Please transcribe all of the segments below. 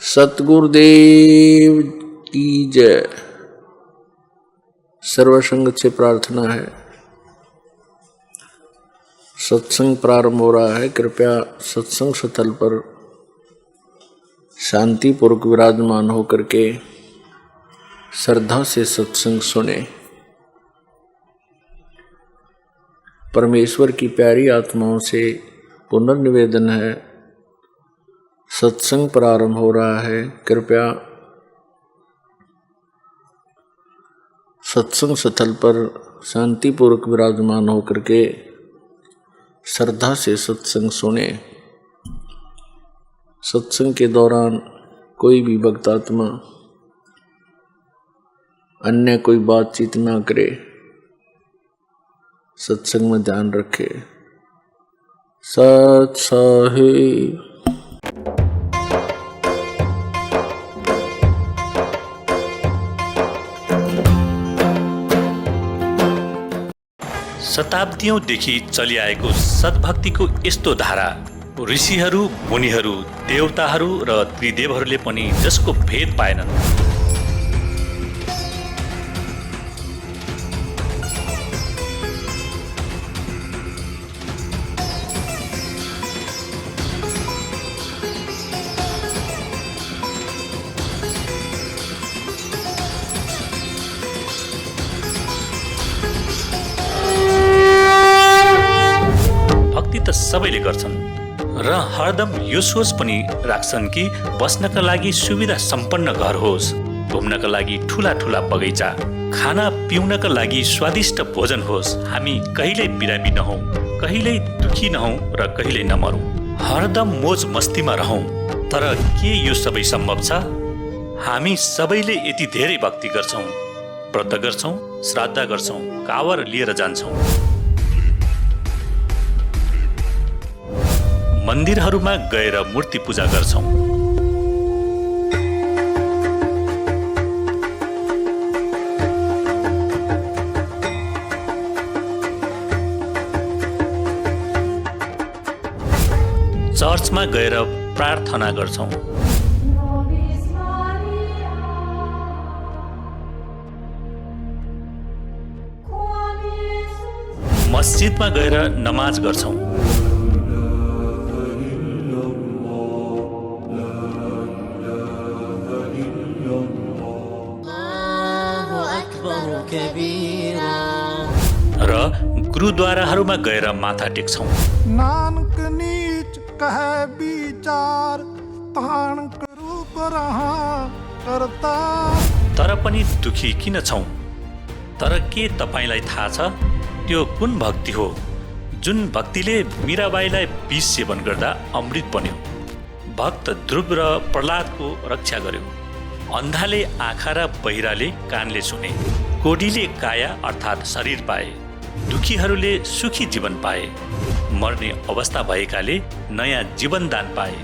सतगुरुदेव की जय। सर्वसंग से प्रार्थना है, सत्संग प्रारंभ हो रहा है। कृपया सत्संग स्थल पर शांतिपूर्वक विराजमान होकर के श्रद्धा से सत्संग सुने। परमेश्वर की प्यारी आत्माओं से पुनर्निवेदन है, सत्संग प्रारंभ हो रहा है। कृपया सत्संग स्थल पर शांतिपूर्वक विराजमान होकर के श्रद्धा से सत्संग सुने। सत्संग के दौरान कोई भी भक्तात्मा अन्य कोई बातचीत ना करे, सत्संग में ध्यान रखे। सत साहिब। शताब्दीौंदेखि चलिआएको सद्भक्तिको यस्तो धारा, ऋषिहरू, मुनिहरू, देवताहरू र त्रिदेवहरूले पनि जसको भेद पाएनन्। सबैले गर्छन् र हरदम यो सोच पनि राख्छन् कि बस्नका लागि सुविधा सम्पन्न घर होस्, घुम्नका लागि ठुला ठुला बगैँचा, खाना पिउनका लागि स्वादिष्ट भोजन होस्। हामी कहिल्यै बिरामी नहौं, कहिल्यै दुखी नहौं र कहिल्यै नमरौं, हरदम मोज मस्तीमा रहौं। तर के यो सबै सम्भव छ? हामी सबैले यति धेरै भक्ति गर्छौं, व्रत गर्छौं, श्राद्ध गर्छौं, कावर लिएर जान्छौं, मन्दिरहरूमा गएर मूर्ति पूजा गर्छौं, चर्चमा गएर प्रार्थना गर्छौं, मस्जिदमा गएर नमाज गर्छौं, र गुरुद्वाराहरूमा गएर माथा टेक्छौं। नानक नीच कहे विचार तान करू करहा करता। तर पनि दुखी किन छौं? तर के तपाईलाई थाहा छ त्यो कुन भक्ति हो जुन भक्तिले मीराबाईलाई विष सेवन गर्दा अमृत बन्यो, भक्त ध्रुव र प्रहलादको रक्षा गर्यो, अन्धाले आँखा र बहिराले कानले सुने, कोढीले काया अर्थात् शरीर पाए, दुखीहरूले सुखी जीवन पाए, मर्ने अवस्था भएकाले नयाँ जीवनदान पाए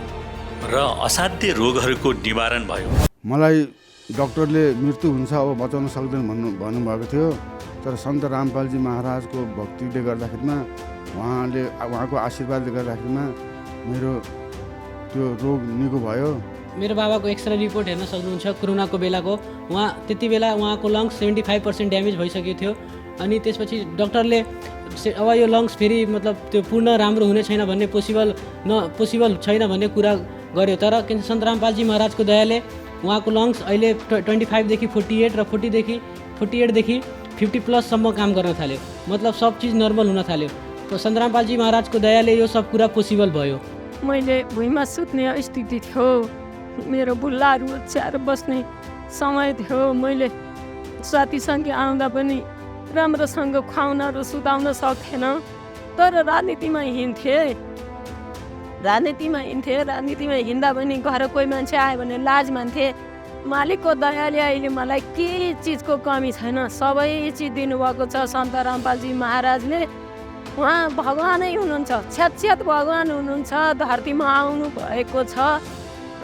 र असाध्य रोगहरूको निवारण भयो। मलाई डाक्टरले मृत्यु हुन्छ अब बचाउन सक्दैन भन्नुभएको थियो, तर सन्त रामपालजी महाराजको भक्तिले गर्दाखेरिमा उहाँको आशीर्वादले गर्दाखेरिमा मेरो त्यो रोग निको भयो। मेरो बाबाको एक्सरे रिपोर्ट हेर्न सक्नुहुन्छ, कोरोनाको बेलाको। उहाँ त्यति बेला उहाँको लङ्स 75% ड्यामेज भइसकेको थियो। अनि त्यसपछि डक्टरले अब यो लङ्स फेरि मतलब त्यो पूर्ण राम्रो हुने छैन भन्ने पोसिबल छैन भन्ने कुरा गर्यो। तर सन्त रामपालजी महाराजको दयाले उहाँको लङ्स अहिले 25देखि 48 र 48देखि 50+ काम गर्न थाल्यो। मतलब सब चिज नर्मल हुन थाल्यो। सन्त रामपालजी महाराजको दयाले यो सब कुरा पोसिबल भयो। मैले भुइँमा सुत्ने स्थिति थियो, मेरो बुल्लाहरू ओछ्याएर बस्ने समय थियो। मैले साथीसँग आउँदा पनि राम्रोसँग खुवाउन र सुताउन सक्थेन। तर राजनीतिमा हिँड्थेँ, राजनीतिमा हिँड्दा पनि घर कोही मान्छे आयो भने लाज मान्थे। मालिकको दयाले अहिले मलाई केही चिजको कमी छैन, सबै चिज दिनुभएको छ सन्त रामपालजी महाराजले। उहाँ भगवानै हुनुहुन्छ, साक्षात् भगवान हुनुहुन्छ, धरतीमा आउनु भएको छ।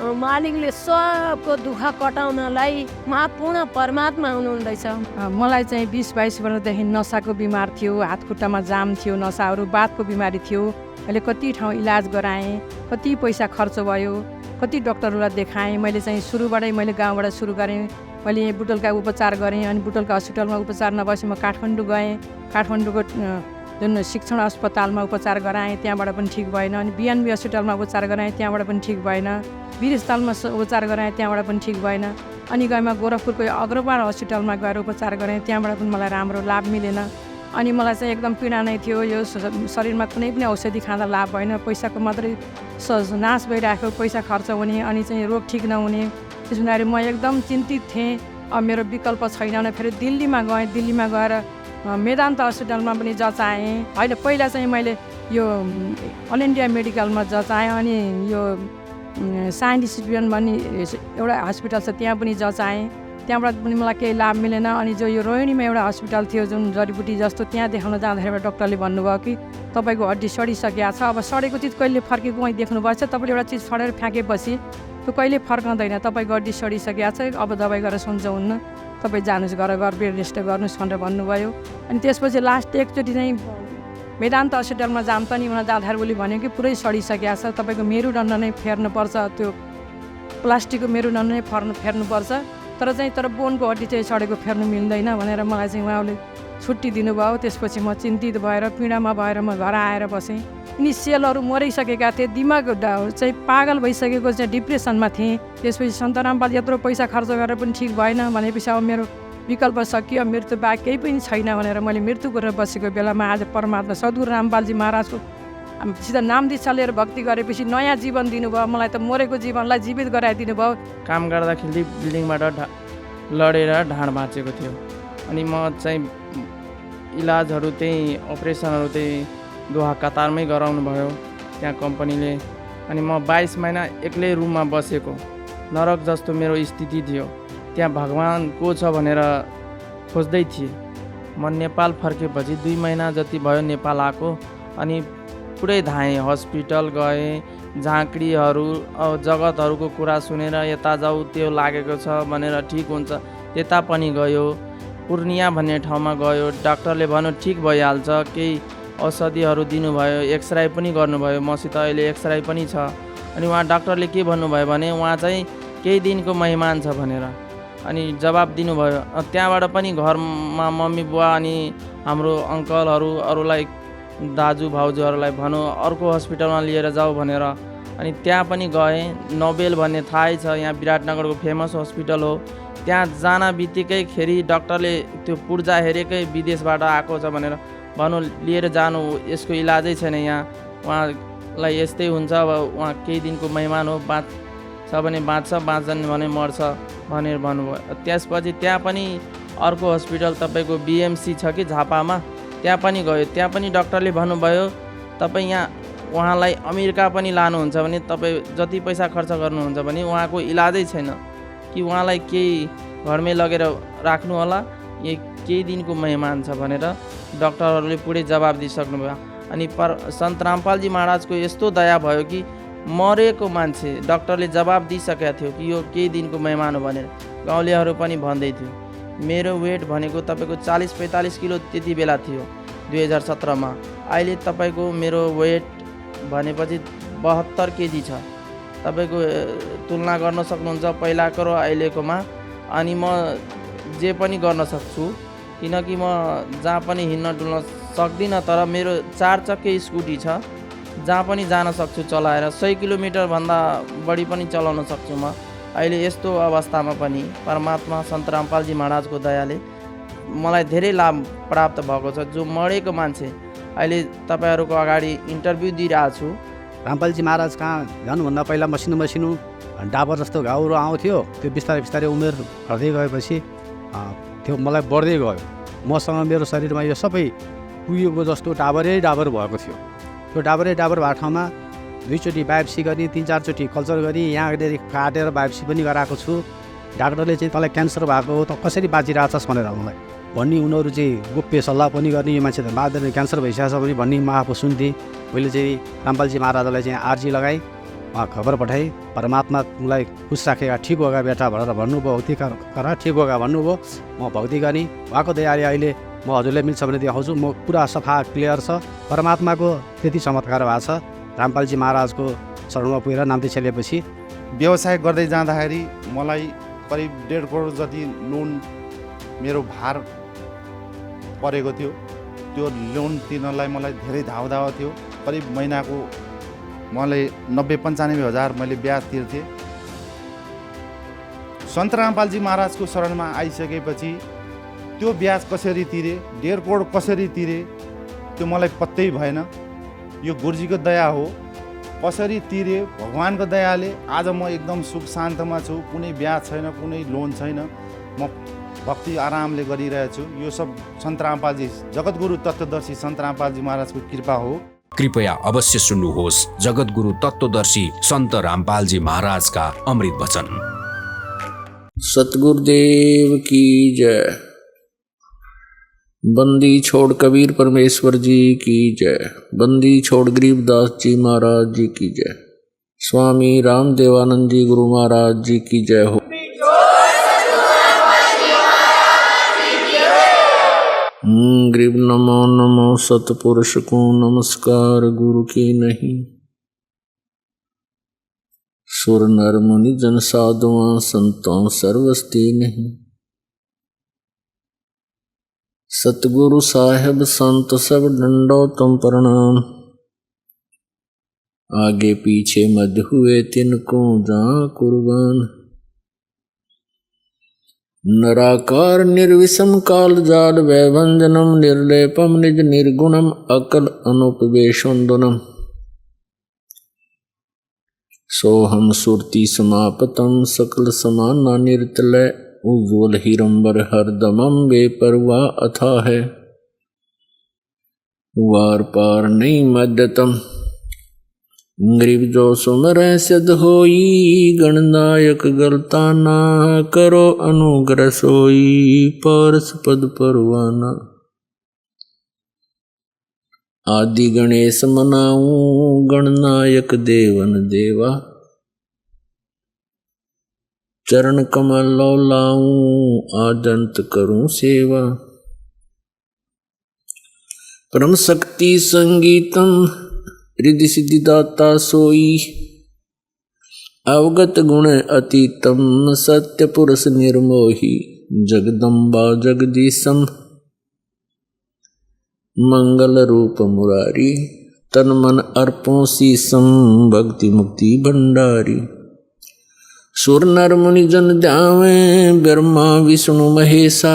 मालिकले सबको दुःख कटाउनलाई महापूर्ण परमात्मा हुनुहुँदैछ। मलाई चाहिँ 20-22 वर्षदेखि नसाको बिमार थियो, हात खुट्टामा जाम थियो, नसाहरू, बातको बिमारी थियो मैले कति ठाउँ इलाज गराएँ, कति पैसा खर्च भयो, कति डक्टरहरूलाई देखाएँ। मैले चाहिँ सुरुबाटै मैले गाउँबाट सुरु गरेँ। मैले यहाँ बुटोलका उपचार गरेँ, अनि बुटोलका हस्पिटलमा उपचार नभएपछि म काठमाडौँ गएँ। काठमाडौँको जुन शिक्षण अस्पतालमा उपचार गराएँ, त्यहाँबाट पनि ठिक भएन। अनि बिएनबी हस्पिटलमा उपचार गराएँ, त्यहाँबाट पनि ठिक भएन। वीर अस्पतालमा उपचार गराएँ, त्यहाँबाट पनि ठिक भएन। अनि गएमा गोरखपुरको अग्रवाल हस्पिटलमा गएर उपचार गरेँ, त्यहाँबाट पनि मलाई राम्रो लाभ मिलेन। अनि मलाई चाहिँ एकदम पीडा नै थियो, यो शरीरमा कुनै पनि औषधि खाँदा लाभ भएन, पैसाको मात्रै नाश भइरहेको, पैसा खर्च हुने, अनि चाहिँ रोग ठिक नहुने। त्यस हुँदाखेरि म एकदम चिन्तित थिएँ। अब मेरो विकल्प छैन भने फेरि दिल्लीमा गएँ। दिल्लीमा गएर मेदान्त हस्पिटलमा पनि जचाएँ। होइन, पहिला चाहिँ मैले यो अल इन्डिया मेडिकलमा जचाएँ, अनि यो साइन्टिफिक भन्ने एउटा हस्पिटल छ, त्यहाँ पनि जचाएँ। त्यहाँबाट पनि मलाई केही लाभ मिलेन। अनि जो यो रोहिणीमा एउटा हस्पिटल थियो जुन जडीबुटी जस्तो, त्यहाँ देखाउन जाँदाखेरि डक्टरले भन्नुभयो कि तपाईँको हड्डी सडिसकेको छ, अब सडेको चिज कहिले फर्केको उहीँ देख्नुभएको छ, तपाईँले एउटा चिज फडेर फ्याँकेपछि त्यो कहिले फर्काउँदैन, तपाईँको हड्डी सडिसकेको छ, अब दबाई गरेर सन्चो हुन्न, तपाईँ जानुहोस्, घर बेड रेस्ट गर्नुहोस् भनेर भन्नुभयो। अनि त्यसपछि लास्ट एकचोटि चाहिँ वेदान्त हस्पिटलमा जाम त नि उनीहरू जाँदाखेरि उसले भन्यो कि पुरै सडिसकेको छ, तपाईँको मेरुदण्ड नै फेर्नुपर्छ, त्यो प्लास्टिकको मेरुदण्ड नै फेर्नुपर्छ, तर बोनको हड्डी चाहिँ सडेको फेर्नु मिल्दैन भनेर मलाई चाहिँ उहाँले छुट्टी दिनुभयो। त्यसपछि म चिन्तित भएर पीडामा भएर म घर आएर बसेँ। यिनी सेलहरू मरिसकेका थिए, दिमाग चाहिँ पागल भइसकेको चाहिँ डिप्रेसनमा थिएँ। त्यसपछि सन्तरामपाल यत्रो पैसा खर्च गरेर पनि ठिक भएन भनेपछि अब मेरो विकल्प सकियो, मृत्यु बाहेक केही पनि छैन भनेर मैले मृत्यु गरेर बसेको बेलामा आज परमात्मा सद्गुरु रामपालजी महाराजको सिधा नाम दीक्षा लिएर भक्ति गरेपछि नयाँ जीवन दिनुभयो। मलाई त मरेको जीवनलाई जीवित गराइदिनु भयो। काम गर्दाखेरि बिल्डिङबाट लडेर ढाड भाँचेको थियो। अनि म चाहिँ इलाजहरू त्यही अपरेसनहरू त्यही दोहा कतारमै गराउनु भयो त्यहाँ कम्पनीले। अनि म 22 महिना एक्लै रुममा बसेको, नरक जस्तो मेरो स्थिति थियो। त्यहाँ भगवान् को छ भनेर खोज्दै थिएँ। म नेपाल फर्केपछि 2 महिना जति भयो नेपाल आएको। अनि पुरै धाएँ, हस्पिटल गएँ, झाँक्रीहरू जगतहरूको कुरा सुनेर यता जाऊ त्यो लागेको छ भनेर ठिक हुन्छ त्यता पनि गयो। पूर्णिया भन्ने ठाउँमा गयो, डाक्टरले भन्यो ठिक भइहाल्छ, केही औषधिहरू दिनुभयो, एक्सरे पनि गर्नुभयो, मसित अहिले एक्सरे पनि छ। अनि उहाँ डाक्टरले के भन्नुभयो भने उहाँ चाहिँ केही दिनको मेहमान छ भनेर अनि जवाब दिनुभयो। त्यहाँबाट पनि घरमा मम्मी बुवा अनि हाम्रो अङ्कलहरू अरूलाई दाजु भाउजूहरूलाई भनौँ अर्को हस्पिटलमा लिएर जाऊ भनेर। अनि त्यहाँ पनि गएँ। नोबेल भन्ने थाहै छ, यहाँ विराटनगरको फेमस हस्पिटल हो। त्यहाँ जान बित्तिकै खेरि डाक्टरले त्यो पुर्जा हेरेकै विदेशबाट आएको छ भनेर भनौँ लिएर जानु, यसको इलाजै छैन यहाँ, उहाँलाई यस्तै हुन्छ, अब उहाँ केही दिनको मेहमान हो, बाँच्छ भने बाँच्छ, बाँच्दैन भने मर्छ भनेर भन्नुभयो। त्यसपछि त्यहाँ पनि अर्को हस्पिटल तपाईँको बिएमसी छ कि झापामा, त्यहाँ पनि गयो। त्यहाँ पनि डाक्टरले भन्नुभयो तपाईँ यहाँ उहाँलाई अमेरिका पनि लानुहुन्छ भने तपाईँ जति पैसा खर्च गर्नुहुन्छ भने उहाँको इलाजै छैन, कि उहाँलाई केही घरमै लगेर राख्नु होला, केही दिनको मेहमान छ भनेर डाक्टरहरूले पुरै जवाब दिइसक्नुभयो। अनि सन्त रामपालजी महाराजको यस्तो दया भयो कि मरेको मान्छे डाक्टरले जवाब दिइसकेको थियो कि यो केही दिनको मेहमान हो भनेर। गाउँलेहरू पनि भन्दै थियो। मेरो वेट भनेको तपाईँको 40-45 किलो त्यति बेला थियो 2017मा। अहिले तपाईँको मेरो वेट भनेपछि 72 केजी छ। तपाईँको तुलना गर्न सक्नुहुन्छ पहिलाको र अहिलेकोमा। अनि म जे पनि गर्न सक्छु, किनकि म जहाँ पनि हिँड्न डुल्न सक्दिनँ, तर मेरो 4 चक्के स्कुटी छ, जहाँ पनि जान सक्छु चलाएर। 100 किलोमिटरभन्दा बढी पनि चलाउन सक्छु म। अहिले यस्तो अवस्थामा पनि परमात्मा सन्त रामपालजी महाराजको दयाले मलाई धेरै लाभ प्राप्त भएको छ। जो मरेको मान्छे अहिले तपाईँहरूको अगाडि इन्टरभ्यू दिइरहेको छु। रामपालजी महाराज कहाँ जानुभन्दा पहिला मसिनो डाबर जस्तो घाउहरू आउँथ्यो, त्यो बिस्तारै बिस्तारै उमेर घट्दै गएपछि त्यो मलाई बढ्दै गयो। मसँग मेरो शरीरमा यो सबै कुहिएको जस्तो डाबरै डाबर भएको थियो। त्यो डाबरै डाबर भएको ठाउँमा 2 चोटि बायोप्सी गरी 3-4 चोटि कल्चर गरी यहाँ काटेर बायोप्सी पनि गराएको छु। डाक्टरले चाहिँ तँलाई क्यान्सर भएको हो, त कसरी बाँचिरहेछस् भनेर मलाई भन्ने, उनीहरू चाहिँ गोप्य सल्लाह पनि गर्ने, यो मान्छे त बाँच्दैन क्यान्सर भइसकेको छ भने भन्ने म आफू सुन्थेँ। मैले चाहिँ रामपालजी महाराजलाई चाहिँ आर्जी लगाएँ, उहाँ खबर पठाएँ, परमात्मा उनलाई खुस राखेका, ठिक होगा बेटा भनेर भन्नुभयो, भक्ति गर ठिक होगा भन्नुभयो। म भक्ति गरेँ, उहाँको दयाले अहिले म हजुरले मिल्छ भने देखाउँछु। म पुरा सफा क्लियर छ। परमात्माको त्यति चमत्कार भएको छ। रामपालजी महाराजको शरणमा पुगेर नाम्ती छेलेपछि व्यवसाय गर्दै जाँदाखेरि मलाई करिब 1.5 करोड जति लोन मेरो भार परेको थियो। त्यो लोन तिर्नलाई मलाई धेरै धाउधाउ थियो। करिब महिनाको मलाई 90-95 हजार मैले ब्याज तिर्थेँ। सन्त रामपालजी महाराजको शरणमा आइसकेपछि त्यो ब्याज कसरी तिरे, 1.5 करोड कसरी तिरे, त्यो मलाई पत्तै भएन। यो गुरुजीको दया हो। कसरी तिरे भगवानको दयाले आज म एकदम सुख शान्तमा छु। कुनै ब्याज छैन, कुनै लोन छैन। म भक्ति आरामले गरिरहेछु। यो सब सन्त रामपालजी जगतगुरु तत्त्वदर्शी सन्त रामपालजी महाराजको कृपा हो। कृपया अवश्य सुन्नुहोस् जगतगुरु तत्त्वदर्शी सन्त रामपालजी महाराजका अमृत वचन। सतगुरुदेव की जय। बंदी छोड़ कबीर परमेश्वर जी की जय। बंदी छोड़ गरीबदास जी महाराज जी की जय। स्वामी रामदेवानंद जी गुरु महाराज जी की जय हो। गरीब नमो नमो सतपुरुष को नमस्कार गुरु की नहीं। सुर नर मुनि जन साधुआं संतों सर्वस्ती नहीं। सतगुरु साहेब संत सब डंडो तुम प्रणाम। आगे पीछे मध्य हुए तिनको जा कुर्बान। नराकार निर्विषम काल जाल वैभंजनम निर्लेपम निज निर्गुणम अकल अनुपवेशोन्दनम। सोहम सुरति समापतम सकल समाना निर्तलय उज्ज्वल हिरंबर हरदमम बेपरवाह अथा है। वार पार नहीं मध्यतम गरीब जो सुमर सिद्ध होई। गणनायक गलता ना करो अनुग्रह सोई। पारस पद परवाना आदि गणेश मनाऊं। गणनायक देवन देवा चरण कमल लो लाऊं। आदंत करूं सेवा परम शक्ति संगीतम रिद्धि सिद्धि दाता सोई। अवगत गुण अतीतम सत्य पुरुष निर्मोही। जगदम्बा जगदीशम मंगल रूप मुरारी। तन मन अर्पों शीसम भक्ति मुक्ति भंडारी। सुर नर मुनि जन ध्यावे ब्रह्मा विष्णु महेशा।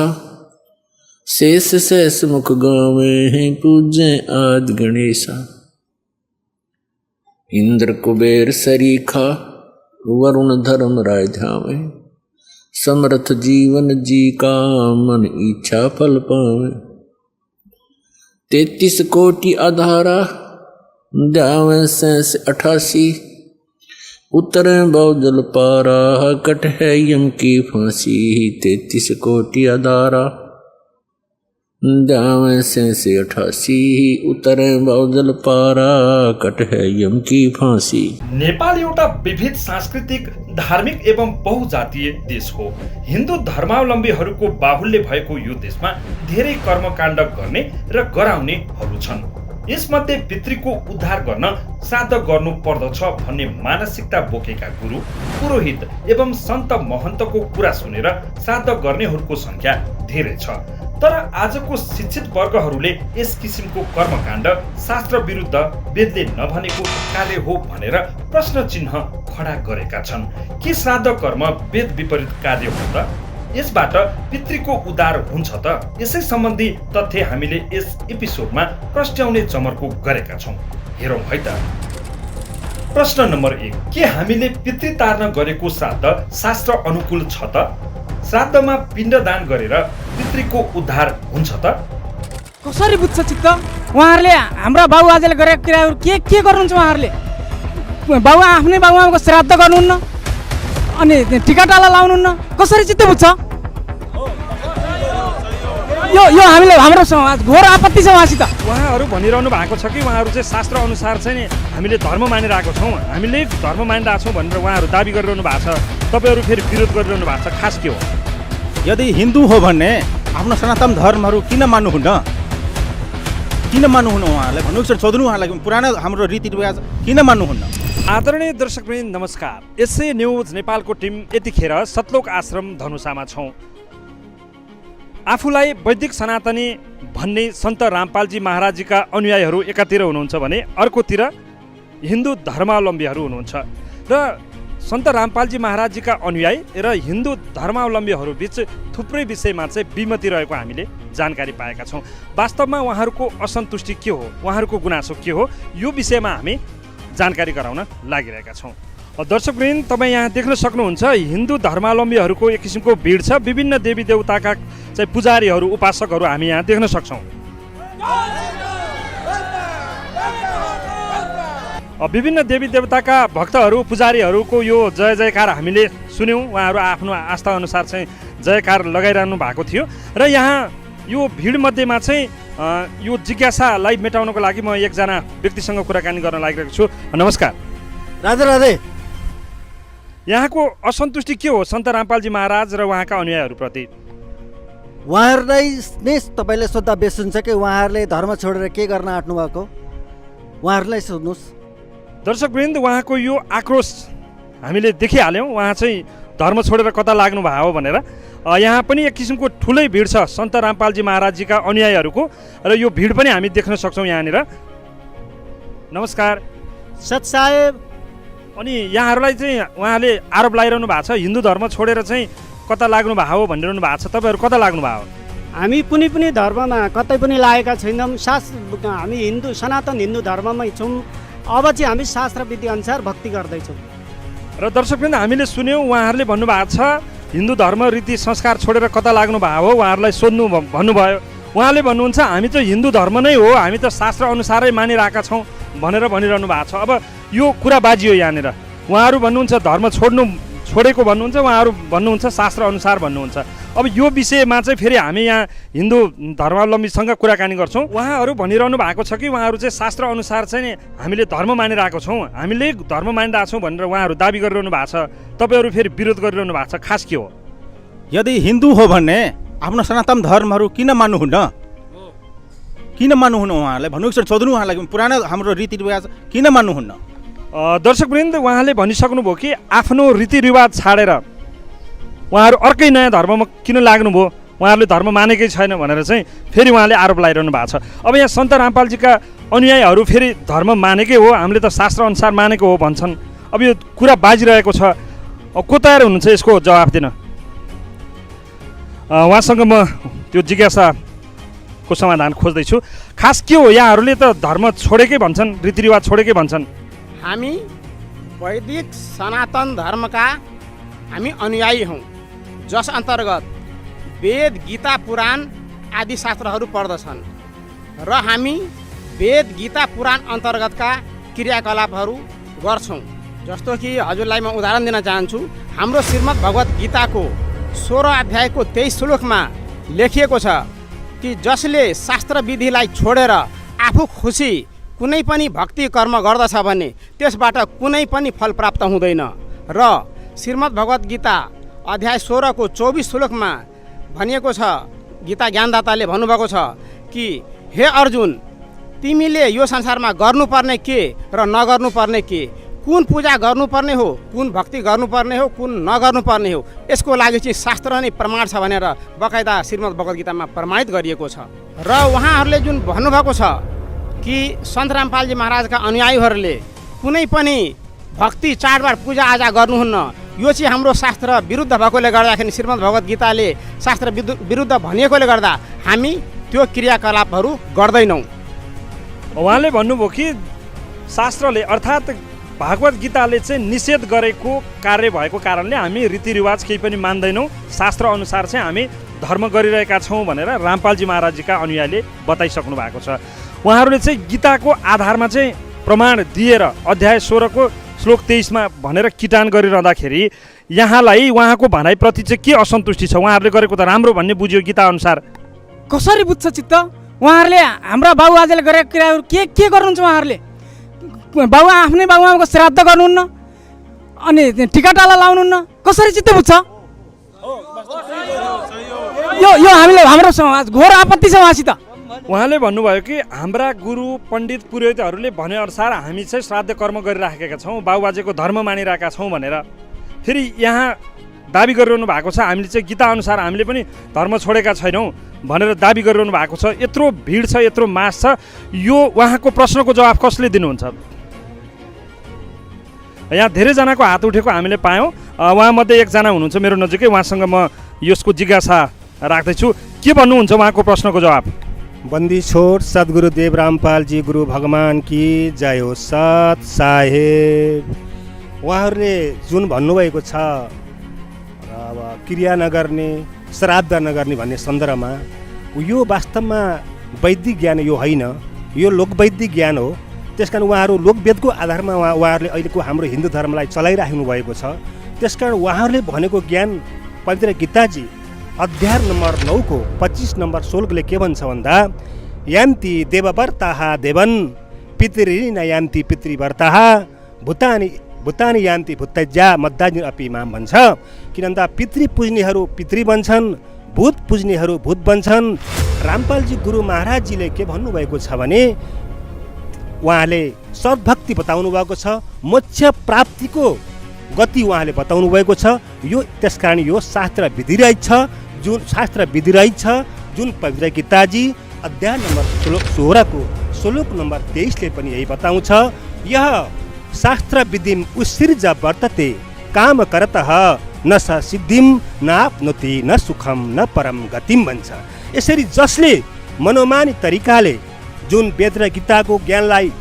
शेष शेष मुख गावे पूजे आदि गणेशा। इंद्र कुबेर सरीखा वरुण धर्म राय ध्यावे। समर्थ जीवन जी का मन इच्छा फल पावे। 33 कोटि आधारा ध्यावे 88। उतरे बहुजल पारा कट है यम की फांसी। 33 कोटि आधारा ध्यावे 88। उतरे बहुजल पारा कट है यम की फांसी। नेपाल एउटा विविध सांस्कृतिक धार्मिक एवं बहुजातीय देश हो। हिन्दू धर्मावलम्बीहरूको बाहुल्य भएको यो देशमा धेरै कर्मकाण्ड गर्ने र गराउनेहरू छन्। यसमध्ये पितृको उद्धार गर्न श्राद्ध गर्नु पर्दछ भन्ने मानसिकता बोकेका गुरु पुरोहित एवं सन्त महन्तको कुरा सुनेर श्राद्ध गर्नेहरूको संख्या धेरै छ। तर आजको शिक्षित वर्गहरूले यस किसिमको कर्मकाण्ड शास्त्र विरुद्ध वेदले नभनेको कार्य हो भनेर प्रश्न चिन्ह खडा गरेका छन्। के श्राद्ध कर्म वेद विपरीत कार्य हो त? यसबाट पितृको उद्धार हुन्छ त? यसै सम्बन्धी तथ्य हामीले यस एपिसोडमा प्रस्ट्याउने जमर्को गरेका छौँ। हेरौँ है त। प्रश्न नम्बर 1, के हामीले पितृ तार्न गरेको श्राद्ध शास्त्र अनुकूल छ त? श्राद्धमा पिण्डदान गरेर पितृको उद्धार हुन्छ त? कसरी बुझ्छ चित्त? उहाँहरूले हाम्रा बाबुआजले गरेका क्रियाहरू के गर्नुहुन्छ? उहाँहरूले आफ्नै बाबुआमाको श्राद्ध गर्नुहुन्न अनि टिकाटाला लाउनुहुन्न, कसरी चित्त बुझ्छ? यो हाम्रो समाज घोर आपत्ति छ उहाँसित। उहाँहरू भनिरहनु भएको छ कि उहाँहरू चाहिँ शास्त्र अनुसार चाहिँ हामीले धर्म मानिरहेको छौँ, हामीले धर्म मानिरहेको छौँ भनेर उहाँहरू दाबी गरिरहनु भएको छ। तपाईँहरू फेरि विरोध गरिरहनु भएको छ। खास के हो? यदि हिन्दू हो भने आफ्नो सनातन धर्महरू किन मान्नुहुन्न उहाँहरूलाई भन्नु एकचोटि सोध्नु उहाँलाई पुरानो हाम्रो रीतिरिवाज किन मान्नुहुन्न। आदरणीय दर्शकवृन्द नमस्कार। एसए न्युज नेपालको टिम यतिखेर सतलोक आश्रम धनुषामा छौँ। आफूलाई वैदिक सनातनी भन्ने सन्त रामपालजी महाराजजीका अनुयायीहरू एकातिर हुनुहुन्छ भने अर्कोतिर हिन्दू धर्मावलम्बीहरू हुनुहुन्छ र सन्त रामपालजी महाराजजीका अनुयायी र हिन्दू धर्मावलम्बीहरू बिच थुप्रै विषयमा चाहिँ विमति रहेको हामीले जानकारी पाएका छौँ। वास्तवमा उहाँहरूको असन्तुष्टि के हो, उहाँहरूको गुनासो के हो, यो विषयमा हामी जानकारी गराउन लागिरहेका छौँ। दर्शकवृन्द तपाईँ यहाँ देख्न सक्नुहुन्छ हिन्दू धर्मावलम्बीहरूको एक किसिमको भिड छ। विभिन्न देवी देवताका चाहिँ पुजारीहरू उपासकहरू हामी यहाँ देख्न सक्छौँ। विभिन्न देवी देवताका भक्तहरू पुजारीहरूको यो जय जयकार हामीले सुन्यौँ। उहाँहरू आफ्नो आस्था अनुसार चाहिँ जयकार लगाइरहनु भएको थियो र यहाँ यो भिडमध्येमा चाहिँ यो जिज्ञासालाई मेटाउनको लागि म एकजना व्यक्तिसँग कुराकानी गर्न लागिरहेको छु। नमस्कार। राधे राधे। यहाँको असन्तुष्टि के हो सन्त रामपालजी महाराज र उहाँका अनुयायीहरूप्रति? उहाँहरूलाई नै तपाईँले सोद्धा बेस हुन्छ कि उहाँहरूले धर्म छोडेर के गर्न आँट्नु भएको, उहाँहरूलाई सोध्नुहोस्। दर्शकवृन्द उहाँको यो आक्रोश हामीले देखिहाल्यौँ। उहाँ चाहिँ धर्म छोडेर कता लाग्नु भयो हो भनेर। यहाँ पनि एक किसिमको ठुलै भिड छ सन्त रामपालजी महाराजजीका अनुयायीहरूको र यो भिड पनि हामी देख्न सक्छौँ यहाँनिर। नमस्कार सत साहेब। अनि यहाँहरूलाई चाहिँ उहाँले आरोप लगाइरहनु भएको छ हिन्दू धर्म छोडेर चाहिँ कता लाग्नु भयो भनिरहनु भएको छ। तपाईँहरू कता लाग्नु भयो? हामी कुनै पनि धर्ममा कतै पनि लागेका छैनौँ। हामी हिन्दू सनातन हिन्दू धर्ममै छौँ। अब चाहिँ हामी शास्त्र विधि अनुसार भक्ति गर्दैछौँ। र दर्शकवृन्द हामीले सुन्यौँ उहाँहरूले भन्नुभएको छ हिन्दू धर्म रीति संस्कार छोडेर कता लाग्नु भयो हो, उहाँहरूलाई सोध्नु भन्नुभयो। उहाँले भन्नुहुन्छ हामी त हिन्दू धर्म नै हो, हामी त शास्त्र अनुसारै मानिरहेका छौँ भनेर भनिरहनु भएको छ। अब यो कुरा बाजियो यहाँनिर। उहाँहरू भन्नुहुन्छ धर्म छोडेको भन्नुहुन्छ, उहाँहरू भन्नुहुन्छ शास्त्र अनुसार भन्नुहुन्छ। अब यो विषयमा चाहिँ फेरि हामी यहाँ हिन्दू धर्मावलम्बीसँग कुराकानी गर्छौँ। उहाँहरू भनिरहनु भएको छ कि उहाँहरू चाहिँ शास्त्र अनुसार चाहिँ हामीले धर्म मानिरहेको छौँ, हामीले धर्म मानिरहेको छौँ भनेर उहाँहरू दाबी गरिरहनु भएको छ। तपाईँहरू फेरि विरोध गरिरहनु भएको छ। खास के हो? यदि हिन्दू हो भने आफ्नो सनातन धर्महरू किन मान्नुहुन्न उहाँहरूलाई भन्नु एकचोटि सोध्नु उहाँलाई पुरानो हाम्रो रीतिरिवाज किन मान्नुहुन्न। दर्शकवृन्द उहाँले भनिसक्नुभयो कि आफ्नो रीतिरिवाज छाडेर उहाँहरू अर्कै नयाँ धर्ममा किन लाग्नुभयो, उहाँहरूले धर्म मानेकै छैन भनेर चाहिँ फेरि उहाँले आरोप लगाइरहनु भएको छ। अब यहाँ सन्त रामपालजीका अनुयायीहरू फेरि धर्म मानेकै हो, हामीले त शास्त्र अनुसार मानेको हो भन्छन्। अब यो कुरा बाजिरहेको छ। को तयार हुनुहुन्छ यसको जवाफ दिन? उहाँसँग म त्यो जिज्ञासाको समाधान खोज्दैछु। खास के हो यहाँहरूले त धर्म छोडेकै भन्छन्, रीतिरिवाज छोडेकै भन्छन्। हामी वैदिक सनातन धर्मका हामी अनुयायी हौँ, जस अन्तर्गत वेद गीता पुराण आदि शास्त्रहरू पर्दछन् र हामी वेद गीता पुराण अन्तर्गतका क्रियाकलापहरू गर्छौँ। जस्तो कि हजुरलाई म उदाहरण दिन चाहन्छु। हाम्रो श्रीमद् भगवत गीताको 16 अध्यायको 23 श्लोकमा लेखिएको छ कि जसले शास्त्र विधिलाई छोडेर आफू खुसी कुनै पनि भक्ति कर्म गर्दछ भने त्यसबाट कुनै पनि फल प्राप्त हुँदैन। र श्रीमद् भगवत गीता अध्याय 16 को 24 श्लोकमा भनिएको छ, गीता ज्ञानदाताले भन्नुभएको छ कि हे अर्जुन, तिमीले यो संसारमा गर्नुपर्ने के र नगर्नुपर्ने के, कुन पूजा गर्नुपर्ने हो, कुन भक्ति गर्नुपर्ने हो, कुन नगर्नुपर्ने हो, यसको लागि चाहिँ शास्त्र नै प्रमाण छ भनेर बकाइदा श्रीमद् भगवत गीतामा प्रमाणित गरिएको छ। र उहाँहरूले जुन भन्नुभएको छ कि सन्त रामपालजी महाराजका अनुयायीहरूले कुनै पनि भक्ति चाडबाड पूजाआजा गर्नुहुन्न, यो चाहिँ हाम्रो शास्त्र विरुद्ध भएकोले गर्दाखेरि श्रीमद् भगवत गीताले शास्त्र विरुद्ध भनिएकोले गर्दा हामी त्यो क्रियाकलापहरू गर्दैनौँ। उहाँले भन्नुभयो कि शास्त्रले अर्थात् भागवत गीताले चाहिँ निषेध गरेको कार्य भएको कारणले हामी रीतिरिवाज केही पनि मान्दैनौँ, शास्त्र अनुसार चाहिँ हामी धर्म गरिरहेका छौँ भनेर रामपालजी महाराजजीका अनुयायीले बताइसक्नु भएको छ। उहाँहरूले चाहिँ गीताको आधारमा चाहिँ प्रमाण दिएर अध्याय 16 को श्लोक 23 मा भनेर किटान गरिरहँदाखेरि यहाँलाई उहाँको भनाइप्रति चाहिँ के असन्तुष्टि छ? उहाँहरूले गरेको त राम्रो भन्ने बुझ्यो गीता अनुसार। कसरी बुझ्छ चित्त? उहाँहरूले हाम्रा बाबुआजले गरेका क्रियाहरू के गर्नुहुन्छ? उहाँहरूले आफ्नै बाबुआमाको श्राद्ध गर्नुहुन्न अनि टिकाटाला लाउनुहुन्न, कसरी चित्त बुझ्छ? यो हामीलाई हाम्रो समाज घोर आपत्ति छ उहाँसित। उहाँले भन्नुभयो कि हाम्रा गुरु पण्डित पुरोहितहरूले भनेअनुसार हामी चाहिँ श्राद्ध कर्म गरिराखेका छौँ, बाबुबाजेको धर्म मानिरहेका छौँ भनेर फेरि यहाँ दाबी गरिरहनु भएको छ हामीले चाहिँ गीता अनुसार हामीले पनि धर्म छोडेका छैनौँ भनेर दाबी गरिरहनु भएको छ। यत्रो भिड छ, यत्रो मास छ, यो उहाँको प्रश्नको जवाफ कसले दिनुहुन्छ? यहाँ धेरैजनाको हात उठेको हामीले पायौँ। उहाँमध्ये एकजना हुनुहुन्छ मेरो नजिकै, उहाँसँग म यसको जिज्ञासा राख्दैछु। के भन्नुहुन्छ उहाँको प्रश्नको जवाब? बन्दी छोड सद्गुरु देव रामपालजी गुरु भगवान की जय हो। सत साहेब उहाँहरूले जुन भन्नुभएको छ अब क्रिया नगर्ने श्राद्ध नगर्ने भन्ने सन्दर्भमा यो वास्तवमा वैदिक ज्ञान यो होइन, यो लोकवैदिक ज्ञान हो। त्यसकारण उहाँहरू लोकवेदको आधारमा उहाँहरूले अहिलेको हाम्रो हिन्दू धर्मलाई चलाइराख्नु भएको छ। त्यसकारण उहाँहरूले भनेको ज्ञान पवित्र गीताजी अध्याय नम्बर 9 को 25 नम्बर श्लोकले के भन्छ भन्दा यान्ति देववर्ताः देवन पितृ यान्ति पितृवर्ताः भूतानि यान्ति भूतज्या मद्दानि अपि माम भन्छ। किन भन्दा पितृ पुज्नेहरू पितृ बन्छन्, भूत पुज्नेहरू भूत बन्छन्। रामपालजी गुरु महाराजजीले के भन्नुभएको छ भने उहाँले सद्भक्ति बताउनु भएको छ, मोक्ष प्राप्तिको गति उहाँले बताउनु भएको छ। यो त्यसकारण यो शास्त्र विधि रहेछ, जुन शास्त्र विधि रहेछ जुन पवित्र गीताजी अध्याय नम्बर 16 को श्लोक नम्बर 23 ले पनि यही बताउँछ। यह शास्त्र विधिम उत्सृज वर्तते काम करतः न स सिद्धिम न आप्नोति न सुखम न परम गतिम भन्छ। यसरी जसले मनोमानी तरिकाले जुन वेद र गीताको ज्ञानलाई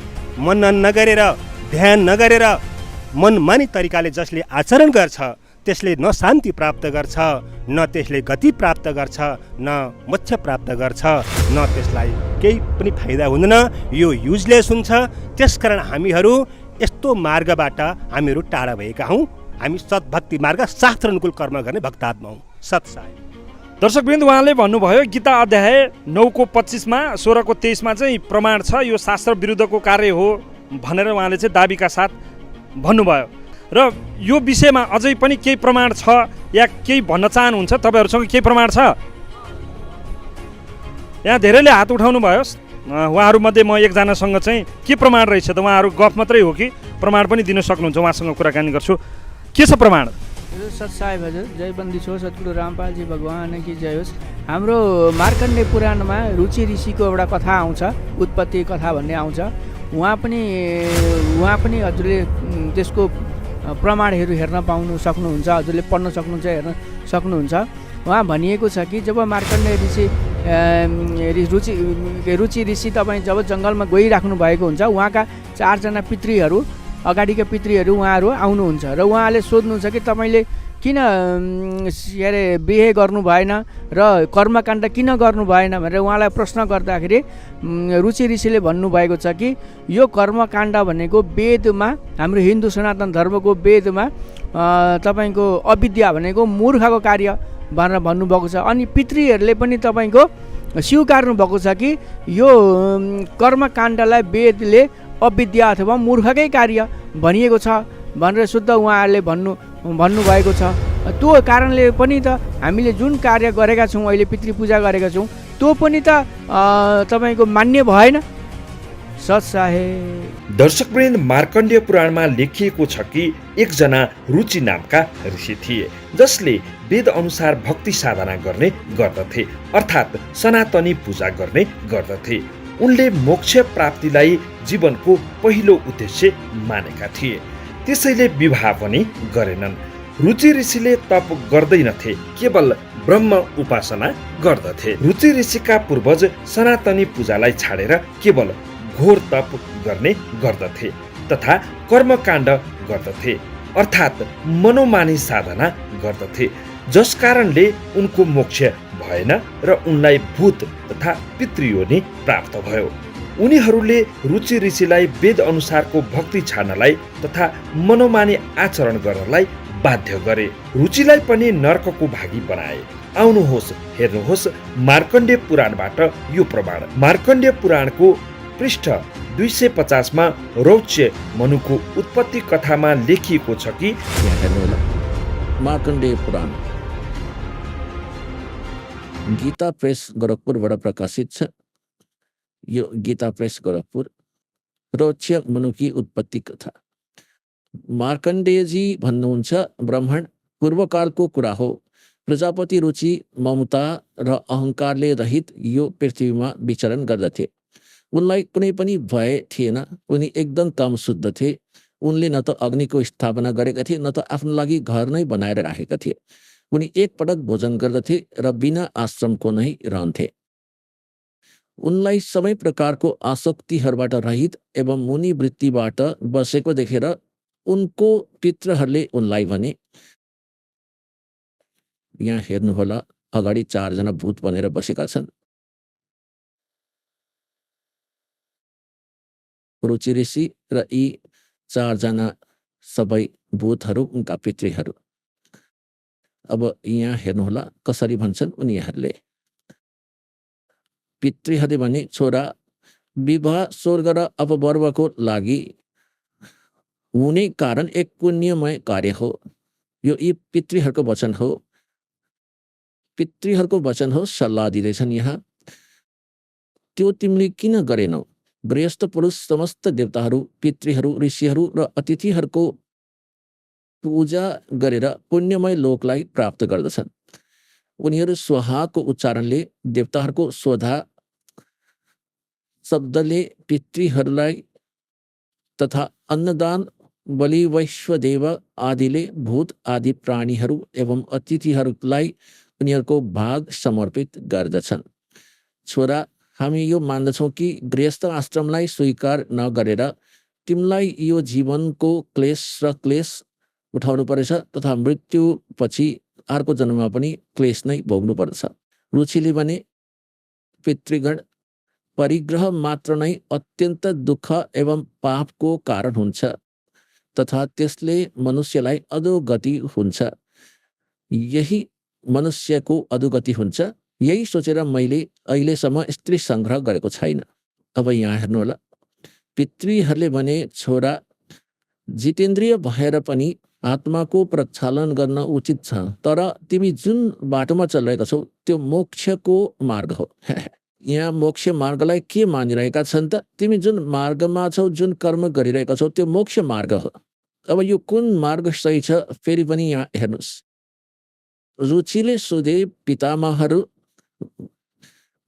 मनन नगरेर ध्यान नगरेर मनमानी तरिकाले जसले आचरण गर्छ त्यसले न शान्ति प्राप्त गर्छ, न त्यसले गति प्राप्त गर्छ, न मोक्ष प्राप्त गर्छ, न त्यसलाई केही पनि फाइदा हुँदैन, यो युजलेस हुन्छ। त्यसकारण हामीहरू यस्तो मार्गबाट हामीहरू टाढा भएका हौँ। हामी सद्भक्ति मार्ग शास्त्र अनुकूल कर्म गर्ने भक्तात्मा हौँ। सत्साई दर्शकवृन्द, उहाँले भन्नुभयो गीता अध्याय 9 को 25 मा 16 को 23 मा चाहिँ प्रमाण छ, यो शास्त्र विरुद्धको कार्य हो भनेर उहाँले चाहिँ दाबीका साथ भन्नुभयो। र यो विषयमा अझै पनि केही प्रमाण छ या केही भन्न चाहनुहुन्छ? तपाईँहरूसँग केही प्रमाण छ? यहाँ धेरैले हात उठाउनु भयो। उहाँहरूमध्ये म एकजनासँग चाहिँ के प्रमाण रहेछ त उहाँहरू गफ मात्रै हो कि प्रमाण पनि दिन सक्नुहुन्छ? उहाँसँग कुराकानी गर्छु। के छ प्रमाण? सत साहेब हजुर, जय बन्दी छो सद्गुरु रामपालजी भगवान की जय होस्। हाम्रो मार्कण्डेय पुराणमा रुचि ऋषिको एउटा कथा आउँछ, उत्पत्ति कथा भन्ने आउँछ। उहाँ पनि हजुरले त्यसको प्रमाणहरू हेर्न पाउनु सक्नुहुन्छ, हजुरले पढ्न सक्नुहुन्छ, हेर्न सक्नुहुन्छ। उहाँ भनिएको छ कि जब मार्कण्डेय रुचि ऋषि तपाईँ जब जङ्गलमा गइराख्नु भएको हुन्छ, उहाँका 4 जना पितृहरू अगाडिका पितृहरू उहाँहरू आउनुहुन्छ र उहाँले सोध्नुहुन्छ कि तपाईँले किन बिहे गर्नु भएन र कर्मकाण्ड किन गर्नु भएन भनेर उहाँलाई प्रश्न गर्दाखेरि रुचि ऋषिले भन्नुभएको छ कि यो कर्मकाण्ड भनेको वेदमा, हाम्रो हिन्दू सनातन धर्मको वेदमा तपाईँको अविद्या भनेको मूर्खको कार्य भनेर भन्नुभएको छ। अनि पितृहरूले पनि तपाईँको स्वीकार्नु भएको छ कि यो कर्मकाण्डलाई वेदले अविद्या अथवा मूर्खकै कार्य भनिएको छ भनेर शुद्ध उहाँहरूले भन्नुभएको छ। त्यो कारणले पनि त हामीले जुन कार्य गरेका छौँ, अहिले पितृपूजा गरेका छौँ, त्यो पनि त तपाईँको मान्य भएन। सत्साहे दर्शकवृन्द, मार्कण्डेय पुराणमा लेखिएको छ कि एकजना रुचि नामका ऋषि थिए जसले वेद अनुसार भक्ति साधना गर्ने गर्दथे, अर्थात् सनातनी पूजा गर्ने गर्दथे। उनले मोक्ष प्राप्तिलाई जीवनको पहिलो उद्देश्य मानेका थिए, त्यसैले विवाह पनि गरेनन्। रुचि ऋषिले तप गर्दैनथे, केवल ब्रह्म उपासना गर्दथे। रुचि ऋषिका पूर्वज सनातनी पूजालाई छाडेर केवल घोर तप गर्ने गर्दथे तथा कर्मकाण्ड गर्दथे, अर्थात् मनोमानी साधना गर्दथे, जस कारणले उनको मोक्ष भएन र उनलाई भूत तथा पितृयोनि प्राप्त भयो। उनीहरूले रुचि ऋषिलाई वेद अनुसारको भक्ति छाड्नलाई तथा मनोमानी आचरण गर्नलाई बाध्य गरे। रुचिलाई पनि नर्कको भागी बनाए। आउनुहोस् हेर्नुहोस् मार्कण्डेय पुराणबाट यो प्रमाण। मार्कण्डेय पुराणको पृष्ठ 250 मा रौच्य मनुको उत्पत्ति कथामा लेखिएको छ कि मार्कण्डेय पुराण गीता प्रेस गोरखपुरबाट प्रकाशित छ। यो गीता प्रेस गोरखपुर रोचक मनुकी उत्पत्ति कथा। मार्कण्डेयजी भन्नुहुन्छ, ब्राह्मण पूर्वकालको कुरा हो। प्रजापति रुचि, ममता र अहङ्कारले रहित यो पृथ्वीमा विचरण गर्दथे। उनलाई कुनै पनि भय थिएन। उनी एकदम तम शुद्ध थिए। उनले न त अग्निको स्थापना गरेका थिए, न त आफ्नो लागि घर नै बनाएर राखेका थिए। उनी एकपटक भोजन गर्दथे र बिना आश्रमको नै रहन्थे। उनलाई सबै प्रकारको आसक्तिहरूबाट रहित एवं मुनि वृत्तिबाट बसेको देखेर उनको पितृहरूले उनलाई भने, यहाँ हेर्नुहोला अगाडि 4 जना भूत बनेर बसेका छन्। रुचि ऋषि र यी 4 जना सबै भूतहरू उनका पितृहरू। अब यहाँ हेर्नुहोला कसरी भन्छन् उनीहरूले। पितृहरूले भने, छोरा विवाह स्वर्ग र अपवर्गको लागि हुने कारण एक पुण्यमय कार्य हो। यो यी पितृहरूको वचन हो। पितृहरूको वचन हो, सल्लाह दिँदैछन् यहाँ। त्यो तिमीले किन गरेनौ? गृहस्थ पुरुष समस्त देवताहरू, पितृहरू, ऋषिहरू र अतिथिहरूको पूजा गरेर पुण्यमय लोकलाई प्राप्त गर्दछन्। उनीहरू स्वाहाको उच्चारणले, देवताहरूको स्वधा शब्दले पितृहरूलाई तथा अन्नदान, बलि, वैश्वदेव आदिले भूत आदि प्राणीहरू एवं अतिथिहरूलाई उनीहरूको भाग समर्पित गर्दछन्। छोरा, हामी यो मान्दछौँ कि गृहस्थ आश्रमलाई स्वीकार नगरेर तिमीलाई यो जीवनको क्लेश उठाउनु पर्छ तथा मृत्यु पछि अर्को जन्ममा पनि क्लेश नै भोग्नु पर्छ। रुचिले भने, पितृगण परिग्रह मात्र नै अत्यन्त दुःख एवं पापको कारण हुन्छ तथा त्यसले मनुष्यलाई अधोगति हुन्छ। यही मनुष्यको अधोगति हुन्छ। यही सोचेर मैले अहिलेसम्म स्त्री संग्रह गरेको छैन। अब यहाँ हेर्नु होला, पितृहरूले भने, छोरा जितेन्द्रिय भएर पनि आत्माको प्रक्षालन गर्न उचित छ, तर तिमी जुन बाटोमा चलिरहेका छौ त्यो मोक्षको मार्ग हो। यहाँ मोक्ष मार्गलाई के मानिरहेका छन् त? तिमी जुन मार्गमा छौ, जुन कर्म गरिरहेका छौ त्यो मोक्ष मार्ग हो। अब यो कुन मार्ग सही छ फेरि पनि यहाँ हेर्नुहोस्। रुचिले सोधे, पितामहहरू,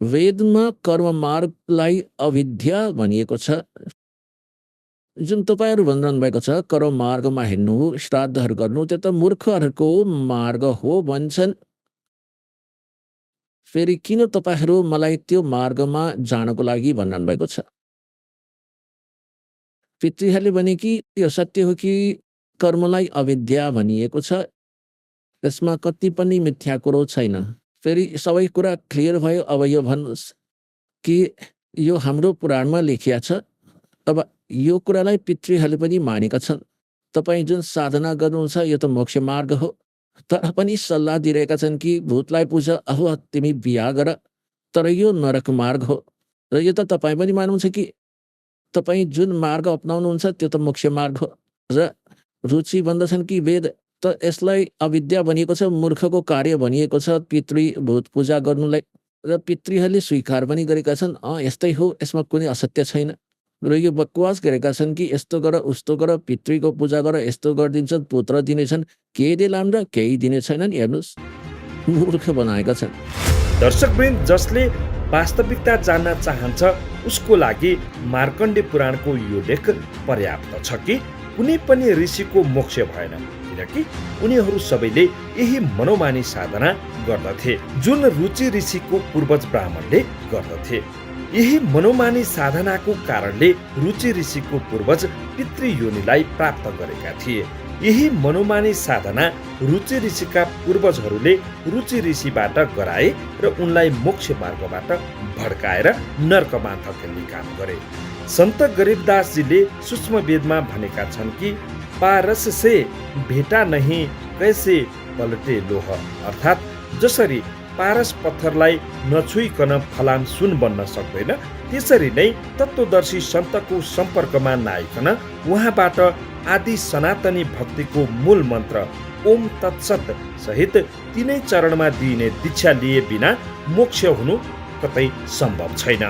वेदमा कर्म मार्गलाई अविद्या भनिएको छ। जुन तपाईँहरू भनिरहनु भएको छ कर्म मार्गमा हिँड्नु, श्राद्धहरू गर्नु, त्यो त मूर्खहरूको मार्ग हो भन्छन्। फेरि किन तपाईँहरू मलाई त्यो मार्गमा जानको लागि भनिरहनु भएको छ? पितृहरूले भने कि यो सत्य हो कि कर्मलाई अविद्या भनिएको छ, त्यसमा कति पनि मिथ्या कुरो छैन। फेरि सबै कुरा क्लियर भयो। अब यो भन्नुहोस् कि यो हाम्रो पुराणमा लेखिया छ। अब यो कुरालाई पितृहरूले पनि मानेका छन्। तपाईँ जुन साधना गर्नुहुन्छ यो त मोक्ष मार्ग हो, तर पनि सल्लाह दिइरहेका छन् कि भूतलाई पूजा, अहो तिमी बिहा गर, तर यो नरक मार्ग हो। र यो त तपाईँ पनि मान्नुहुन्छ कि तपाईँ जुन मार्ग अपनाउनुहुन्छ त्यो त मोक्ष मार्ग हो। र रुचि भन्दछन् कि वेद त यसलाई अविद्या भनिएको छ, मूर्खको कार्य भनिएको छ पितृ भूत पूजा गर्नुलाई। र पितृहरूले स्वीकार पनि गरेका छन्, यस्तै हो, यसमा कुनै असत्य छैन। र यो बकवास गरेका छन् कि यस्तो गर उस्तो गर, पितृको पूजा गर, यस्तो गरिदिन्छन्, पुत्र दिनेछन्, केही देलाम र केही दिने छैनन्। हेर्नुहोस्, मूर्ख बनाएका छन्। दर्शकवृन्द, जसले वास्तविकता जान्न चाहन्छ उसको लागि मार्कण्डे पुराणको यो लेख पर्याप्त छ कि कुनै पनि ऋषिको मोक्ष भएन, किनकि उनीहरू सबैले यही मनोमानी साधना गर्दथे जुन रुचि ऋषिको पूर्वज ब्राह्मणले गर्दथे। यही मनोमानी साधनाको कारणले रुचि ऋषिको पूर्वज पितृयोनिलाई प्राप्त गरेका थिए। यही मनोमानी साधना रुचि ऋषिका पूर्वजहरूले रुचि ऋषिबाट गराए र उनलाई मोक्ष मार्गबाट भड्काएर नर्कमा धकेल्ने काम गरे। सन्त गरीबदासजीले सूक्ष्म वेदमा भनेका छन् कि पारस से भेटा नहीं कैसे पलटे लोह, अर्थात् जसरी पारस पत्थरलाई नछुइकन फलाम सुन बन्न सक्दैन, त्यसरी नै तत्त्वदर्शी सन्तको सम्पर्कमा नआइकन उहाँबाट आदि सनातनी भक्तिको मूल मन्त्र ओम तत्सत सहित 3 चरणमा दिइने दीक्षा लिए बिना मोक्ष हुनु कतै सम्भव छैन।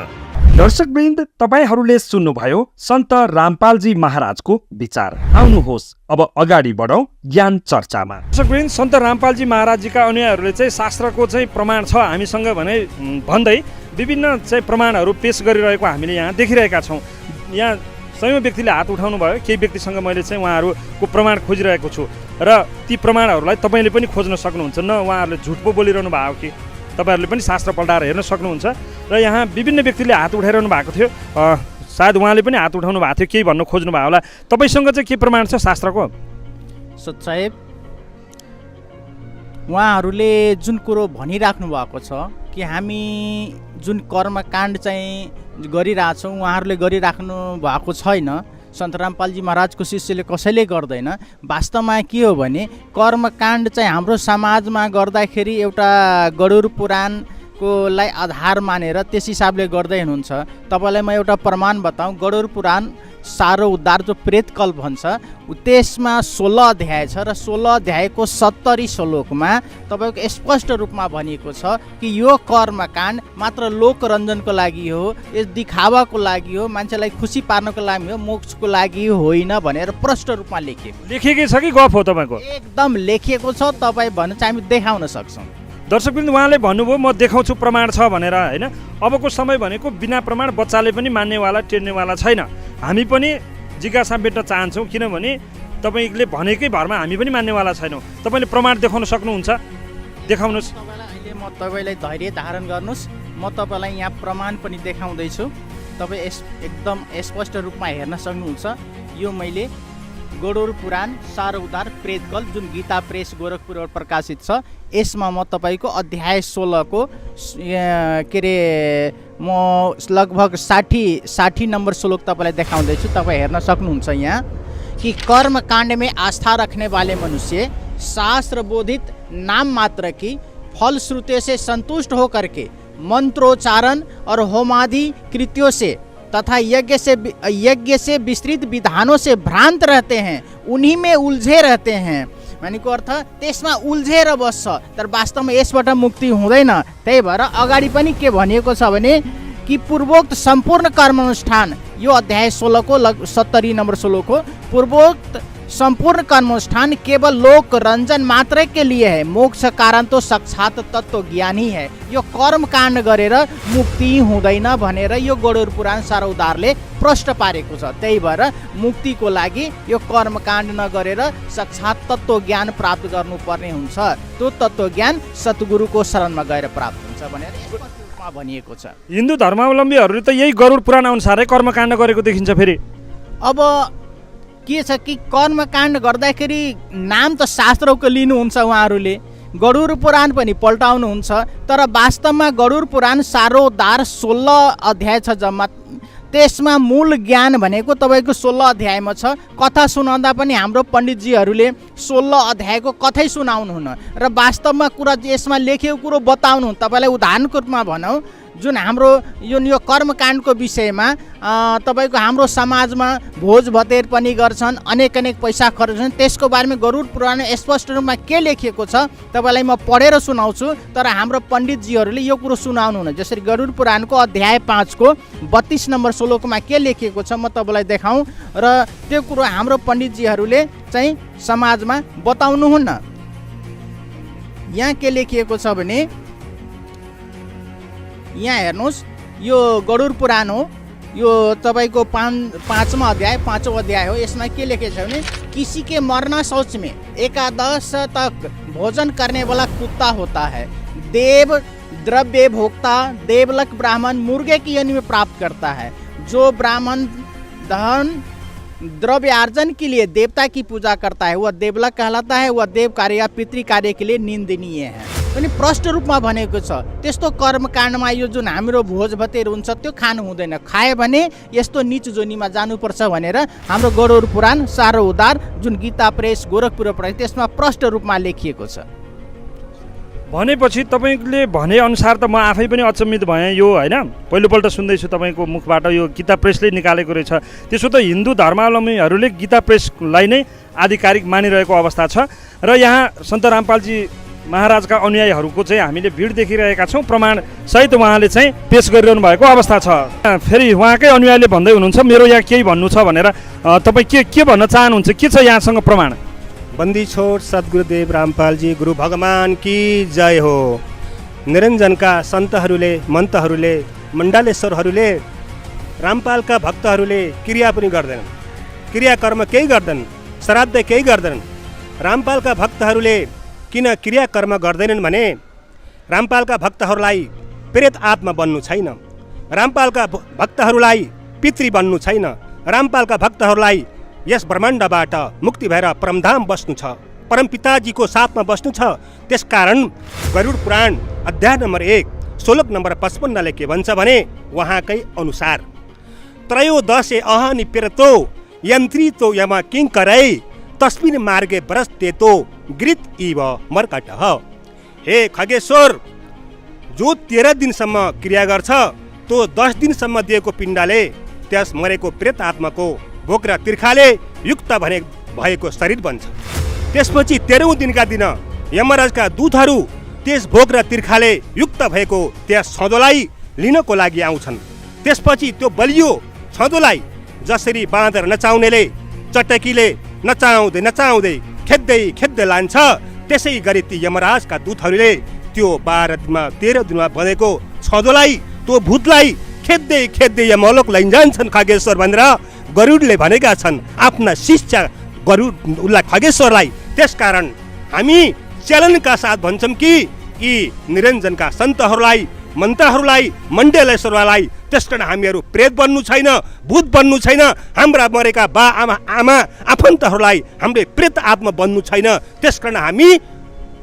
दर्शकवृन्द, तपाईहरूले सुन्नुभयो सन्त रामपालजी महाराजको विचार। आउनुहोस् अब अगाडि बढौँ ज्ञान चर्चामा। दर्शकवृन्द, सन्त रामपालजी महाराजजीका अनुयायीहरूले चाहिँ शास्त्रको चाहिँ प्रमाण छ हामीसँग भने भन्दै विभिन्न चाहिँ प्रमाणहरू पेश गरिरहेको हामीले यहाँ देखिरहेका छौँ। यहाँ सयौँ व्यक्तिले हात उठाउनु भयो, केही व्यक्तिसँग मैले चाहिँ उहाँहरूको प्रमाण खोजिरहेको छु र ती प्रमाणहरूलाई तपाईँले पनि खोज्न सक्नुहुन्छ। न उहाँहरूले झुट पो बोलिरहनु भएको कि तपाईँहरूले पनि शास्त्र पल्टाएर हेर्न सक्नुहुन्छ। र यहाँ विभिन्न व्यक्तिले हात उठाइरहनु भएको थियो, सायद उहाँले पनि हात उठाउनु भएको थियो, केही भन्न खोज्नु भयो होला। तपाईँसँग चाहिँ के प्रमाण छ शास्त्रको? साहेब, उहाँहरूले जुन कुरो भनिराख्नु भएको छ कि हामी जुन कर्मकाण्ड चाहिँ गरिरहेछौँ उहाँहरूले गरिराख्नु भएको छैन, सन्त रामपालजी महाराजको शिष्यले कसैले गर्दैन। वास्तवमा के हो भने कर्मकाण्ड चाहिँ हाम्रो समाजमा गर्दाखेरि एउटा गरुड पुराणकोलाई आधार मानेर त्यस हिसाबले गर्दै हुनुहुन्छ। तपाईँलाई म एउटा प्रमाण बताऊँ। गरुड पुराण सारो उद्धार जो प्रेतकल्प भन्छ त्यसमा 16 अध्याय छ र 16 अध्यायको 70 श्लोकमा तपाईँको स्पष्ट रूपमा भनिएको छ कि यो कर्मकाण्ड मात्र लोकरञ्जनको लागि हो, यस दिखावाको लागि हो, मान्छेलाई खुसी पार्नको लागि हो, मोक्षको लागि होइन भनेर प्रष्ट रूपमा लेखिएकै छ कि गफ हो तपाईँको? एकदम लेखिएको छ। तपाईँ भन्नु चाहिँ हामी देखाउन सक्छौँ। दर्शकवृन्द, उहाँले भन्नुभयो म देखाउँछु प्रमाण छ भनेर, होइन? अबको समय भनेको बिना प्रमाण बच्चाले पनि मान्नेवाला टेर्नेवाला छैन। हामी पनि जिज्ञासा मेट्न चाहन्छौँ, किनभने तपाईँले भनेकै भरमा हामी पनि मान्नेवाला छैनौँ। तपाईँले प्रमाण देखाउन सक्नुहुन्छ, देखाउनुहोस्। अहिले म तपाईँलाई धैर्य धारण गर्नुहोस्, म तपाईँलाई यहाँ प्रमाण पनि देखाउँदैछु। तपाईँ एकदम स्पष्ट रूपमा हेर्न सक्नुहुन्छ। यो मैले गरुड पुराण सारो उद्धार प्रेतकल्प जुन गीता प्रेस गोरखपुर प्रकाशित छ, यसमा म तपाईँको अध्याय 16 को के अरे म लगभग 60 नंबर श्लोक तपाईँलाई देखाउँदैछु। तपाईँ हेर्न सक्नुहुन्छ यहाँ कि कर्मकाण्ड में आस्था रखने वाले मनुष्य शास्त्र बोधित नाम मात्र की फलश्रुति से संतुष्ट होकर के मंत्रोच्चारण और होमादि कृत्यों से तथा यज्ञ से विस्तृत विधानों से भ्रांत रहते हैं, उन्हीं में उल्झे रहते हैं। भनेको अर्थ त्यसमा उल्झेर बस्छ, तर वास्तवमा यसबाट मुक्ति हुँदैन। त्यही भएर अगाडि पनि के भनिएको छ भने कि पूर्वोक्त संपूर्ण कर्मानुष्ठान, यो अध्याय 16 को 70 नंबर श्लोक हो, पूर्वोक्त संपूर्ण कर्मानुष्ठान केवल लोक रंजन मात्र के लिए है, मोक्ष कारण तो साक्षात तत्व ज्ञान ही है। यो कर्म काण्ड गरेर मुक्ति हुँदैन भनेर यो गरुड पुराण सारो उद्धारले प्रष्ट पारेको छ। त्यही भएर मुक्तिको लागि यो कर्म काण्ड नगरेर साक्षात तत्व ज्ञान प्राप्त गर्नुपर्ने हुन्छ। त्यो तत्व ज्ञान सद्गुरुको शरणमा गएर प्राप्त हुन्छ भनेर भनिएको छ। हिन्दू धर्मावलम्बीहरूले त यही गरुड पुराण अनुसारै कर्मकाण्ड गरेको देखिन्छ। फेरि अब के छ कि कर्मकाण्ड गर्दाखेरि नाम त शास्त्रको लिनुहुन्छ उहाँहरूले, गरुड पुराण पनि पल्टाउनुहुन्छ, तर वास्तवमा गरुड पुराण सारो उद्धार 16 अध्याय छ जम्मा। त्यसमा मूल ज्ञान भनेको तपाईँको 16 अध्यायमा छ। कथा सुनाउँदा पनि हाम्रो पण्डितजीहरूले 16 अध्यायको कथै सुनाउनुहुन्न र वास्तवमा कुरा यसमा लेखेको कुरो बताउनुहुन्न। तपाईँलाई उदाहरणको रूपमा भनौँ, जुन हाम्रो यो कर्मकाण्डको विषयमा तपाईँको हाम्रो समाजमा भोज भतेर पनि गर्छन्, अनेक पैसा खर्चछन्, त्यसको बारेमा गरुड पुराण स्पष्ट रूपमा के लेखिएको छ तपाईँलाई म पढेर सुनाउँछु, तर हाम्रो पण्डितजीहरूले यो कुरो सुनाउनुहुन्न। जसरी गरुड पुराणको अध्याय 5 को 32 नम्बर श्लोकमा के लेखिएको छ म तपाईँलाई देखाउँ, र त्यो कुरो हाम्रो पण्डितजीहरूले चाहिँ समाजमा बताउनुहुन्न। यहाँ के लेखिएको छ भने यहाँ हेर्नुहोस्, यो गरुड पुराण हो, यो तपाईँको 5वां अध्याय 5वां अध्याय हो। यसमा के लेखेको छ भने किसी के मरना शौच में एकादश तक भोजन करने वाला कुत्ता होता है, देव द्रव्य भोक्ता देवलक ब्राह्मण मुर्गे की योनि में प्राप्त करता है, जो ब्राह्मण धन द्रव्यार्जन के लिए देवता की पूजा करता है वह देवलक कहलाता है, वह देव कार्य या पितृ कार्य के लिए निंदनीय है। पनि प्रष्ट रूपमा भनेको छ। त्यस्तो कर्मकाण्डमा यो जुन हाम्रो भोज भतेर हुन्छ त्यो खानु हुँदैन, खाए भने यस्तो नीच जोनीमा जानुपर्छ भनेर हाम्रो गरुड पुराण सारो उद्धार जुन गीता प्रेस गोरखपुर प्रकाशित त्यसमा प्रष्ट रूपमा लेखिएको छ। भनेपछि तपाईँले भनेअनुसार त म आफै पनि अचम्मित भएँ यो होइन पहिलोपल्ट सुन्दैछु तपाईँको मुखबाट यो गीता प्रेसले निकालेको रहेछ। त्यसो त हिन्दू धर्मावलम्बीहरूले गीता प्रेसलाई नै आधिकारिक मानिरहेको अवस्था छ र यहाँ सन्त रामपालजी महाराजका अनुयायीहरूको चाहिँ हामीले भिड देखिरहेका छौँ। प्रमाणसहित उहाँले चाहिँ पेस गरिरहनु भएको अवस्था छ। फेरि उहाँकै अनुयायीले भन्दै हुनुहुन्छ मेरो यहाँ केही भन्नु छ भनेर, तपाईँ के भन्न चाहनुहुन्छ? के छ यहाँसँग प्रमाण? बन्दी छोड सद्गुरुदेव रामपालजी गुरु भगवान की जय हो। निरञ्जनका सन्तहरूले, मन्तहरूले, मण्डलेश्वरहरूले रामपालका भक्तहरूले क्रिया पनि गर्दैनन्, क्रियाकर्म केही गर्दैनन्, श्राद्ध केही गर्दैनन्। रामपालका भक्तहरूले किन क्रियाकर्म गर्दैनन् भने रामपालका भक्तहरूलाई प्रेत आत्मा बन्नु छैन, रामपालका भक्तहरूलाई पितृ बन्नु छैन, रामपालका भक्तहरूलाई यस ब्रह्माण्डबाट मुक्ति भएर परमधाम बस्नु छ, परमपिताजीको साथमा बस्नु छ। त्यसकारण गरुड पुराण अध्याय नम्बर 1 श्लोक नम्बर 55ले के भन्छ भने उहाँकै अनुसार त्रयोदशे अहनि प्रेतो यन्त्रितो यम किङ्करै तस्मिन् मार्गे ब्रस्तेतो गृत इव मर्कटः। हे खगेश्वर, जो 13 दिनसम्म क्रिया गर्छ तो 10 दिनसम्म दिएको पिण्डले त्यस मरेको प्रेत आत्माको भोक र तिर्खाले युक्त भएको शरीर बन्छ। त्यसपछि 13औं दिनका दिन यमराजका दूतहरू त्यस भोक र तिर्खाले युक्त भएको त्यस छँदोलाई लिनको लागि आउँछन्। त्यसपछि त्यो बलियो छँदोलाई जसरी बाँदर नचाउनेले चटकीले नचाउँदै नचाउँदै खेद्दै लान्छ, त्यसै गरी ती यमराजका दूतहरूले त्यो 12 दिनमा 13 दिनमा बनेको छँदोलाई त्यो भूतलाई खेद्दै यमलोक लैजान्छन् खगेश्वर भनेर गरुडले भनेका छन् आफ्ना शिष्य गरुड उसलाई खगेश्वरलाई। त्यसकारण हामी चलनका साथ भन्छौँ कि यी निरञ्जनका सन्तहरूलाई, मन्त्रहरूलाई, मण्डलेश्वरलाई त्यसकारण हामीहरू प्रेत बन्नु छैन, भूत बन्नु छैन। हाम्रा मरेका बा आमा आफन्तहरूलाई हामीले प्रेत आत्मा बन्नु छैन। त्यसकारण हामी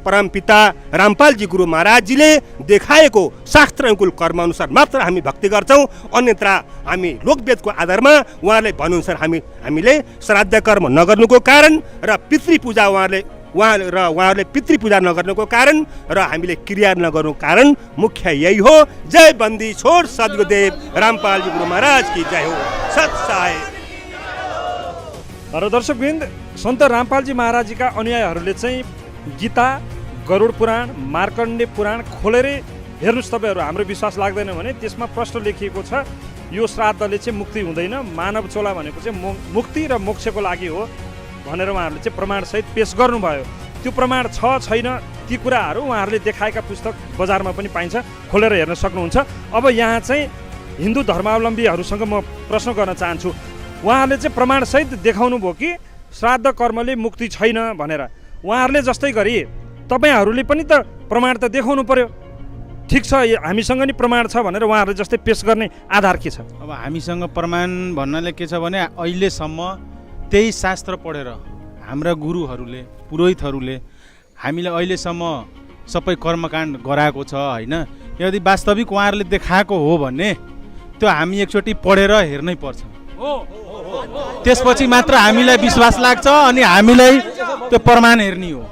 परमपिता रामपालजी गुरु महाराजजीले देखाएको शास्त्र अनुकूल कर्म अनुसार मात्र हामी भक्ति गर्छौँ। अन्यथा हामी लोकवेदको आधारमा उहाँले भन्नुअनुसार हामीले श्राद्ध कर्म नगर्नुको कारण र पितृपूजा उहाँहरूले पितृपूजा नगर्नुको कारण र हामीले क्रिया नगर्नुको कारण मुख्य यही हो। जय बन्दी छोड सद्गुरुदेव रामपालजी गुरु महाराज की जय हो। सत्साय। र दर्शकवृन्द, सन्त रामपालजी महाराजजीका अनुयायीहरूले चाहिँ गीता, गरुड पुराण, मार्कण्डे पुराण खोलेरै हेर्नुहोस् तपाईँहरू। हाम्रो विश्वास लाग्दैन भने त्यसमा प्रश्न लेखिएको छ यो श्राद्धले चाहिँ मुक्ति हुँदैन, मानव चोला भनेको चाहिँ मुक्ति र मोक्षको लागि हो भनेर उहाँहरूले चाहिँ प्रमाणसहित पेस गर्नुभयो। त्यो प्रमाण छ छैन ती कुराहरू उहाँहरूले देखाएका पुस्तक बजारमा पनि पाइन्छ, खोलेर हेर्न सक्नुहुन्छ। अब यहाँ चाहिँ हिन्दू धर्मावलम्बीहरूसँग म प्रश्न गर्न चाहन्छु, उहाँहरूले चाहिँ प्रमाणसहित देखाउनु भयो कि श्राद्ध कर्मले मुक्ति छैन भनेर। उहाँहरूले जस्तै गरी तपाईँहरूले पनि त प्रमाण त देखाउनु पर्यो। ठिक छ, हामीसँग नि प्रमाण छ भनेर उहाँहरूले जस्तै पेस गर्ने आधार के छ? अब हामीसँग प्रमाण भन्नाले के छ भने अहिलेसम्म त्यही शास्त्र पढेर हाम्रा गुरुहरूले, पुरोहितहरूले हामीलाई अहिलेसम्म सबै कर्मकाण्ड गराएको छ होइन। यदि वास्तविक उहाँहरूले देखाएको हो भने त्यो हामी एकचोटि पढेर हेर्नै पर्छ, त्यसपछि मात्र हामीलाई विश्वास लाग्छ अनि हामीलाई त्यो प्रमाण हेर्ने हो।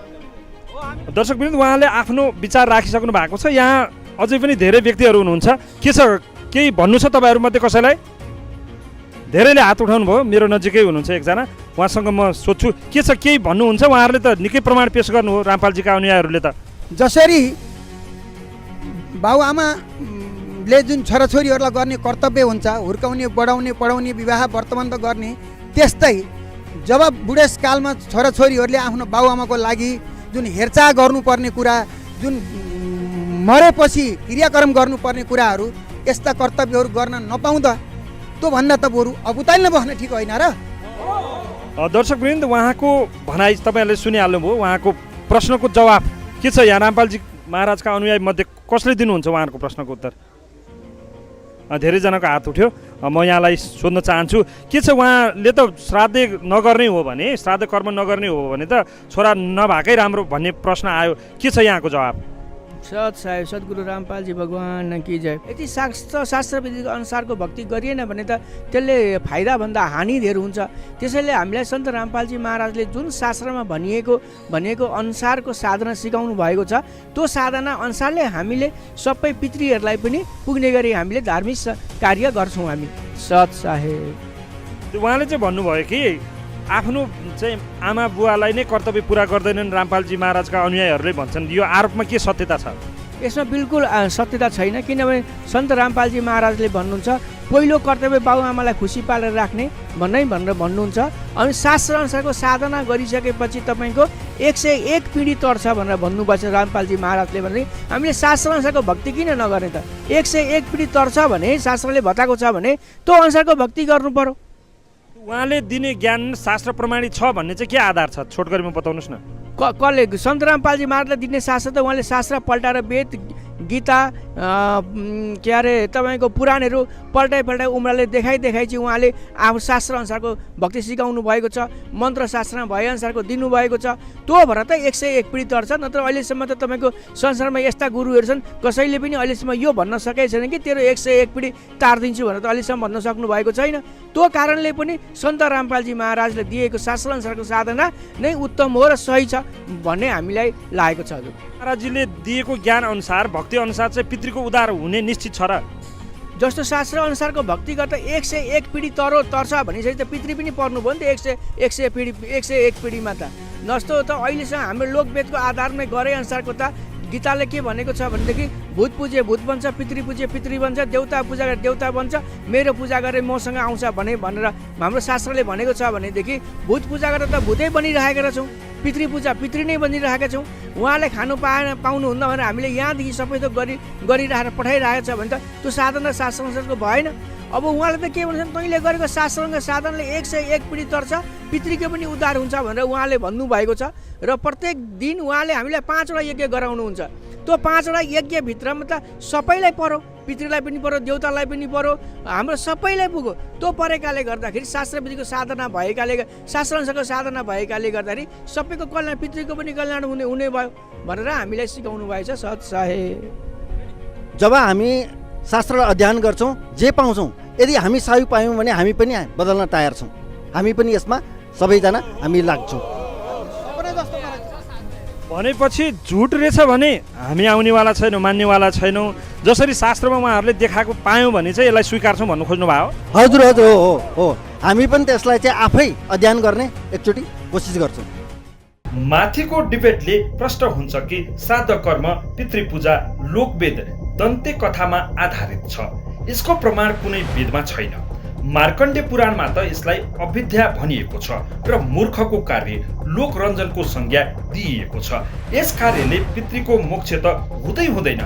दर्शकवृन्द, उहाँले आफ्नो विचार राखिसक्नु भएको छ। यहाँ अझै पनि धेरै व्यक्तिहरू हुनुहुन्छ, के छ केही भन्नु छ तपाईँहरूमध्ये कसैलाई? धेरैले हात उठाउनु भयो, मेरो नजिकै हुनुहुन्छ एकजना, उहाँसँग म सोध्छु के छ केही भन्नुहुन्छ? उहाँहरूले त निकै प्रमाण पेस गर्नु हो रामपालजीका अनुयायीहरूले त। जसरी बाबुआमाले जुन छोराछोरीहरूलाई गर्ने कर्तव्य हुन्छ, हुर्काउने, बढाउने, पढाउने, विवाह वर्तमान गर्ने, त्यस्तै जब बुढेसकालमा छोराछोरीहरूले आफ्नो बाबुआमाको लागि जुन हेरचाह गर्नुपर्ने कुरा, जुन मरेपछि क्रियाकर्म गर्नुपर्ने कुराहरू, यस्ता कर्तव्यहरू गर्न नपाउँदा त्योभन्दा त बरु अबुताइ नबस्न ठिक होइन र? दर्शकवृन्द, उहाँको भनाइ तपाईँहरूले सुनिहाल्नुभयो। उहाँको प्रश्नको जवाफ के छ? यहाँ रामपालजी महाराजका अनुयायी मध्ये कसले दिनुहुन्छ उहाँहरूको प्रश्नको उत्तर? धेरैजनाको हात उठ्यो। म यहाँलाई सोध्न चाहन्छु, के छ उहाँले त श्राद्ध नगर्ने हो भने, श्राद्ध कर्म नगर्ने हो भने त छोरा नभएकै राम्रो भन्ने प्रश्न आयो, के छ यहाँको जवाब? सत साहेब सद्गुरु रामपालजी भगवान की जय। यदि शास्त्र विधिको अनुसारको भक्ति गरिएन भने त त्यसले फाइदाभन्दा हानि धेर हुन्छ। त्यसैले हामीलाई सन्त रामपालजी महाराजले जुन शास्त्रमा भनिएको अनुसारको साधना सिकाउनु भएको छ त्यो साधना अनुसारले हामीले सबै पितृहरूलाई पनि पुग्ने गरी हामीले धार्मिक कार्य गर्छौँ हामी। सत साहेब। उहाँले चाहिँ भन्नुभयो कि आफ्नो चाहिँ आमा बुवालाई नै कर्तव्य पुरा गर्दैनन् रामपालजी महाराजका अनुयायीहरूले भन्छन्, यो आरोपमा के सत्यता छ? यसमा बिल्कुल सत्यता छैन, किनभने सन्त रामपालजी महाराजले भन्नुहुन्छ पहिलो कर्तव्य बाबुआमालाई खुसी पारेर राख्ने भनेर भन्नुहुन्छ। अनि शास्त्रअनुसारको साधना गरिसकेपछि तपाईँको 101 पिँढी तर्छ भनेर भन्नुभएको छ रामपालजी महाराजले। भने हामीले शास्त्रअनुसारको भक्ति किन नगर्ने त? 101 पिँढी तर्छ भने शास्त्रले बताएको छ भने त्यो अनुसारको भक्ति गर्नु पर्यो। उहाँले दिने ज्ञान शास्त्र प्रमाणित छ भन्ने चाहिँ के आधार छ? छोटकरीमा बताउनुहोस् न। कसले? सन्त रामपालजी महाराजले दिने शास्त्र त उहाँले शास्त्र पल्टाएर वेद गीता के अरे तपाईँको पुराणहरू पल्टाइ उम्राले देखाइ चाहिँ उहाँले आफ्नो शास्त्रअनुसारको भक्ति सिकाउनु भएको छ। मन्त्र शास्त्रमा भएअनुसारको दिनुभएको छ। त्यो भएर त 101 पिँढी तर्छ। नत्र अहिलेसम्म त तपाईँको संसारमा यस्ता गुरुहरू छन् कसैले पनि अहिलेसम्म यो भन्न सकेको छैन कि तेरो 101 पिँढी तारिदिन्छु भनेर त अहिलेसम्म भन्न सक्नु भएको छैन। त्यो कारणले पनि सन्त रामपालजी महाराजले दिएको शास्त्रअनुसारको साधना नै उत्तम हो र सही छ भन्ने हामीलाई लागेको छ। हजुर, महाराजजीले दिएको ज्ञान अनुसार भक्ति अनुसार चाहिँ पितृको उद्धार हुने निश्चित छ र? जस्तो शास्त्र अनुसारको भक्ति गर्दा 101 पिँढी तर्छ भनेपछि त पितृ पनि पर्नुभयो नि त 101 पिँढीमा त। जस्तो त अहिलेसम्म हाम्रो लोकवेदको आधारमै गरे अनुसारको त गीताले के भनेको छ भनेदेखि भूत पूजे भूत बन्छ, पितृ पूजे पितृ बन्छ, देवता पूजा गरे देवता बन्छ, मेरो पूजा गरे मसँग आउँछ भनेर हाम्रो शास्त्रले भनेको छ भनेदेखि भूत पूजा गरेर त भूतै बनिरहेका रहेछौँ, पितृ पूजा पितृ नै बनिरहेका छौँ। उहाँले खानु पाउनुहुन्न भनेर हामीले यहाँदेखि सबै थोक गरिरहेर पठाइरहेको छ भने त त्यो साधना शास्त्रअनुसारको भएन। अब उहाँले त के भन्छन्, तैँले गरेको शास्त्रको साधनले 101 पिँढी तर्छ, पितृको पनि उद्धार हुन्छ भनेर उहाँले भन्नुभएको छ। र प्रत्येक दिन उहाँले हामीलाई 5वटा यज्ञ गराउनुहुन्छ। त्यो 5वटा यज्ञभित्रमा त सबैलाई पर्यो, पितृलाई पनि पर्यो, देवतालाई पनि पर्यो, हाम्रो सबैलाई पुग्यो। त्यो परेकाले गर्दाखेरि शास्त्रविधिको साधना भएकाले शास्त्रअनुसारको साधना भएकाले गर्दाखेरि सबैको कल्याण, पितृको पनि कल्याण हुने भयो भनेर हामीलाई सिकाउनु भएको छ। सत साहेब। जब हामी शास्त्र अध्ययन गर्छौँ, जे पाउँछौँ, यदि हामी सही पायौँ भने हामी पनि बदल्न तयार छौँ। हामी पनि यसमा सबैजना हामी लाग्छौँ। भनेपछि झुट रहेछ भने हामी आउनेवाला छैनौँ, मान्नेवाला छैनौँ। जसरी शास्त्रमा उहाँहरूले देखाएको पायौँ भने चाहिँ यसलाई स्वीकार्छौँ भन्नु खोज्नु भयो? हजुर हजुर, हो। हामी पनि त्यसलाई चाहिँ आफै अध्ययन गर्ने एकचोटि कोसिस गर्छौँ। माथिको डिबेटले प्रश्न हुन्छ कि श्राद्ध कर्म, पितृपूजा लोकवेद दन्ते कथामा आधारित छ। यसको प्रमाण कुनै वेदमा छैन। मार्कण्डे पुराणमा त यसलाई अविद्या भनिएको छ र मूर्खको कार्य लोकरञ्जनको संज्ञा दिइएको छ। यस कार्यले पितृको मोक्ष त हुँदैन।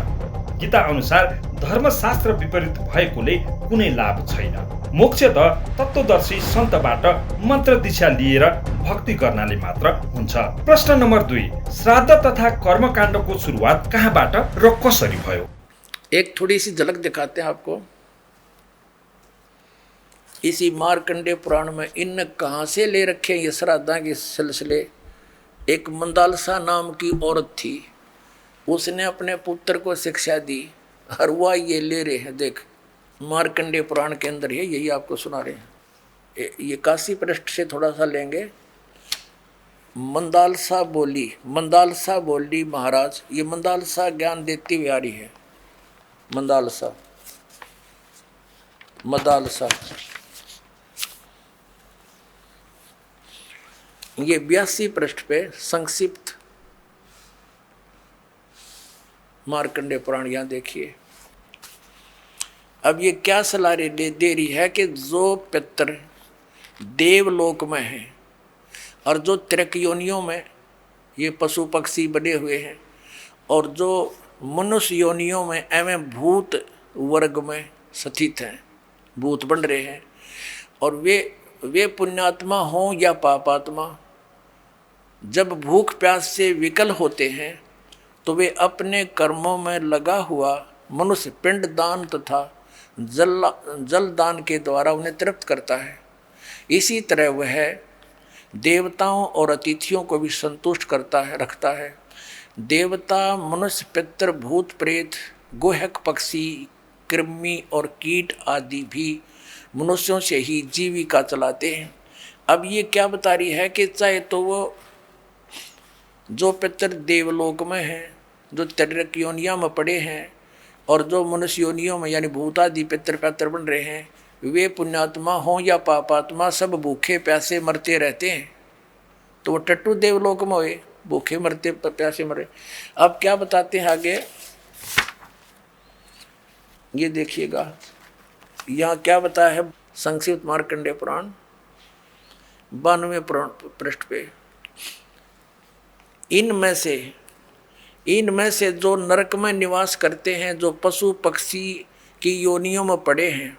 गीता अनुसार धर्मशास्त्र विपरीत भएकोले कुनै लाभ छैन। मोक्ष त तत्त्वदर्शी सन्तबाट मन्त्र दीक्षा लिएर भक्ति गर्नाले मात्र हुन्छ। प्रश्न नम्बर 2, श्राद्ध तथा कर्मकाण्डको सुरुवात कहाँबाट र कसरी भयो? एक थोड़ी सी झलक दिखाते हैं आपको। इसी मार्कंडे पुराण में इन कहाँ से ले रखे ये श्राद्धा के सिलसिले। एक मंदालसा नाम की औरत थी, उसने अपने पुत्र को शिक्षा दी और वह ये ले रहे हैं। देख, मार्कंडे पुराण के अंदर है, यही आपको सुना रहे हैं। ये काशी पृष्ठ से थोड़ा सा लेंगे। मंदालसा बोली महाराज, ये मंदालसा ज्ञान देती हुई आ रही है। मदालसा ये 82 पृष्ठ पे संक्षिप्त मार्कंडे पुराण यहाँ देखिए। अब ये क्या सलाह दे रही है कि जो पितर देवलोक में हैं और जो त्रिक योनियों में ये पशु पक्षी बने हुए हैं और जो मनुष्य योनियों में एवं भूत वर्ग में स्थित हैं, भूत बन रहे हैं, और वे पुण्यात्मा हों या पापात्मा, जब भूख प्यास से विकल होते हैं तो वे अपने कर्मों में लगा हुआ मनुष्य पिंड दान तथा जल दान के द्वारा उन्हें तृप्त करता है। इसी तरह वह देवताओं और अतिथियों को भी संतुष्ट रखता है। देवता, मनुष्य, पितृ, भूत, प्रेत, गुहक, पक्षी, कृमि और कीट आदि भी मनुष्यों से ही जीविका चलाते हैं। अब ये क्या बता रही है कि चाहे तो वो जो पितृ देवलोक में हैं, जो तिर्यक योनियों में पड़े हैं, और जो मनुष्य योनियों में यानी भूत आदि पितृ पैतृ बन रहे हैं, वे पुण्यात्मा हों या पापात्मा, सब भूखे प्यासे मरते रहते हैं। तो वो टट्टू देवलोक में हुए, भूखे मरते प्यासे मरे। अब क्या बताते हैं आगे, ये देखिएगा यहाँ क्या बताया है संक्षिप्त मार्कंडेय पुराण 92वें पृष्ठ पे। इनमें से जो नरक में निवास करते हैं, जो पशु पक्षी की योनियों में पड़े हैं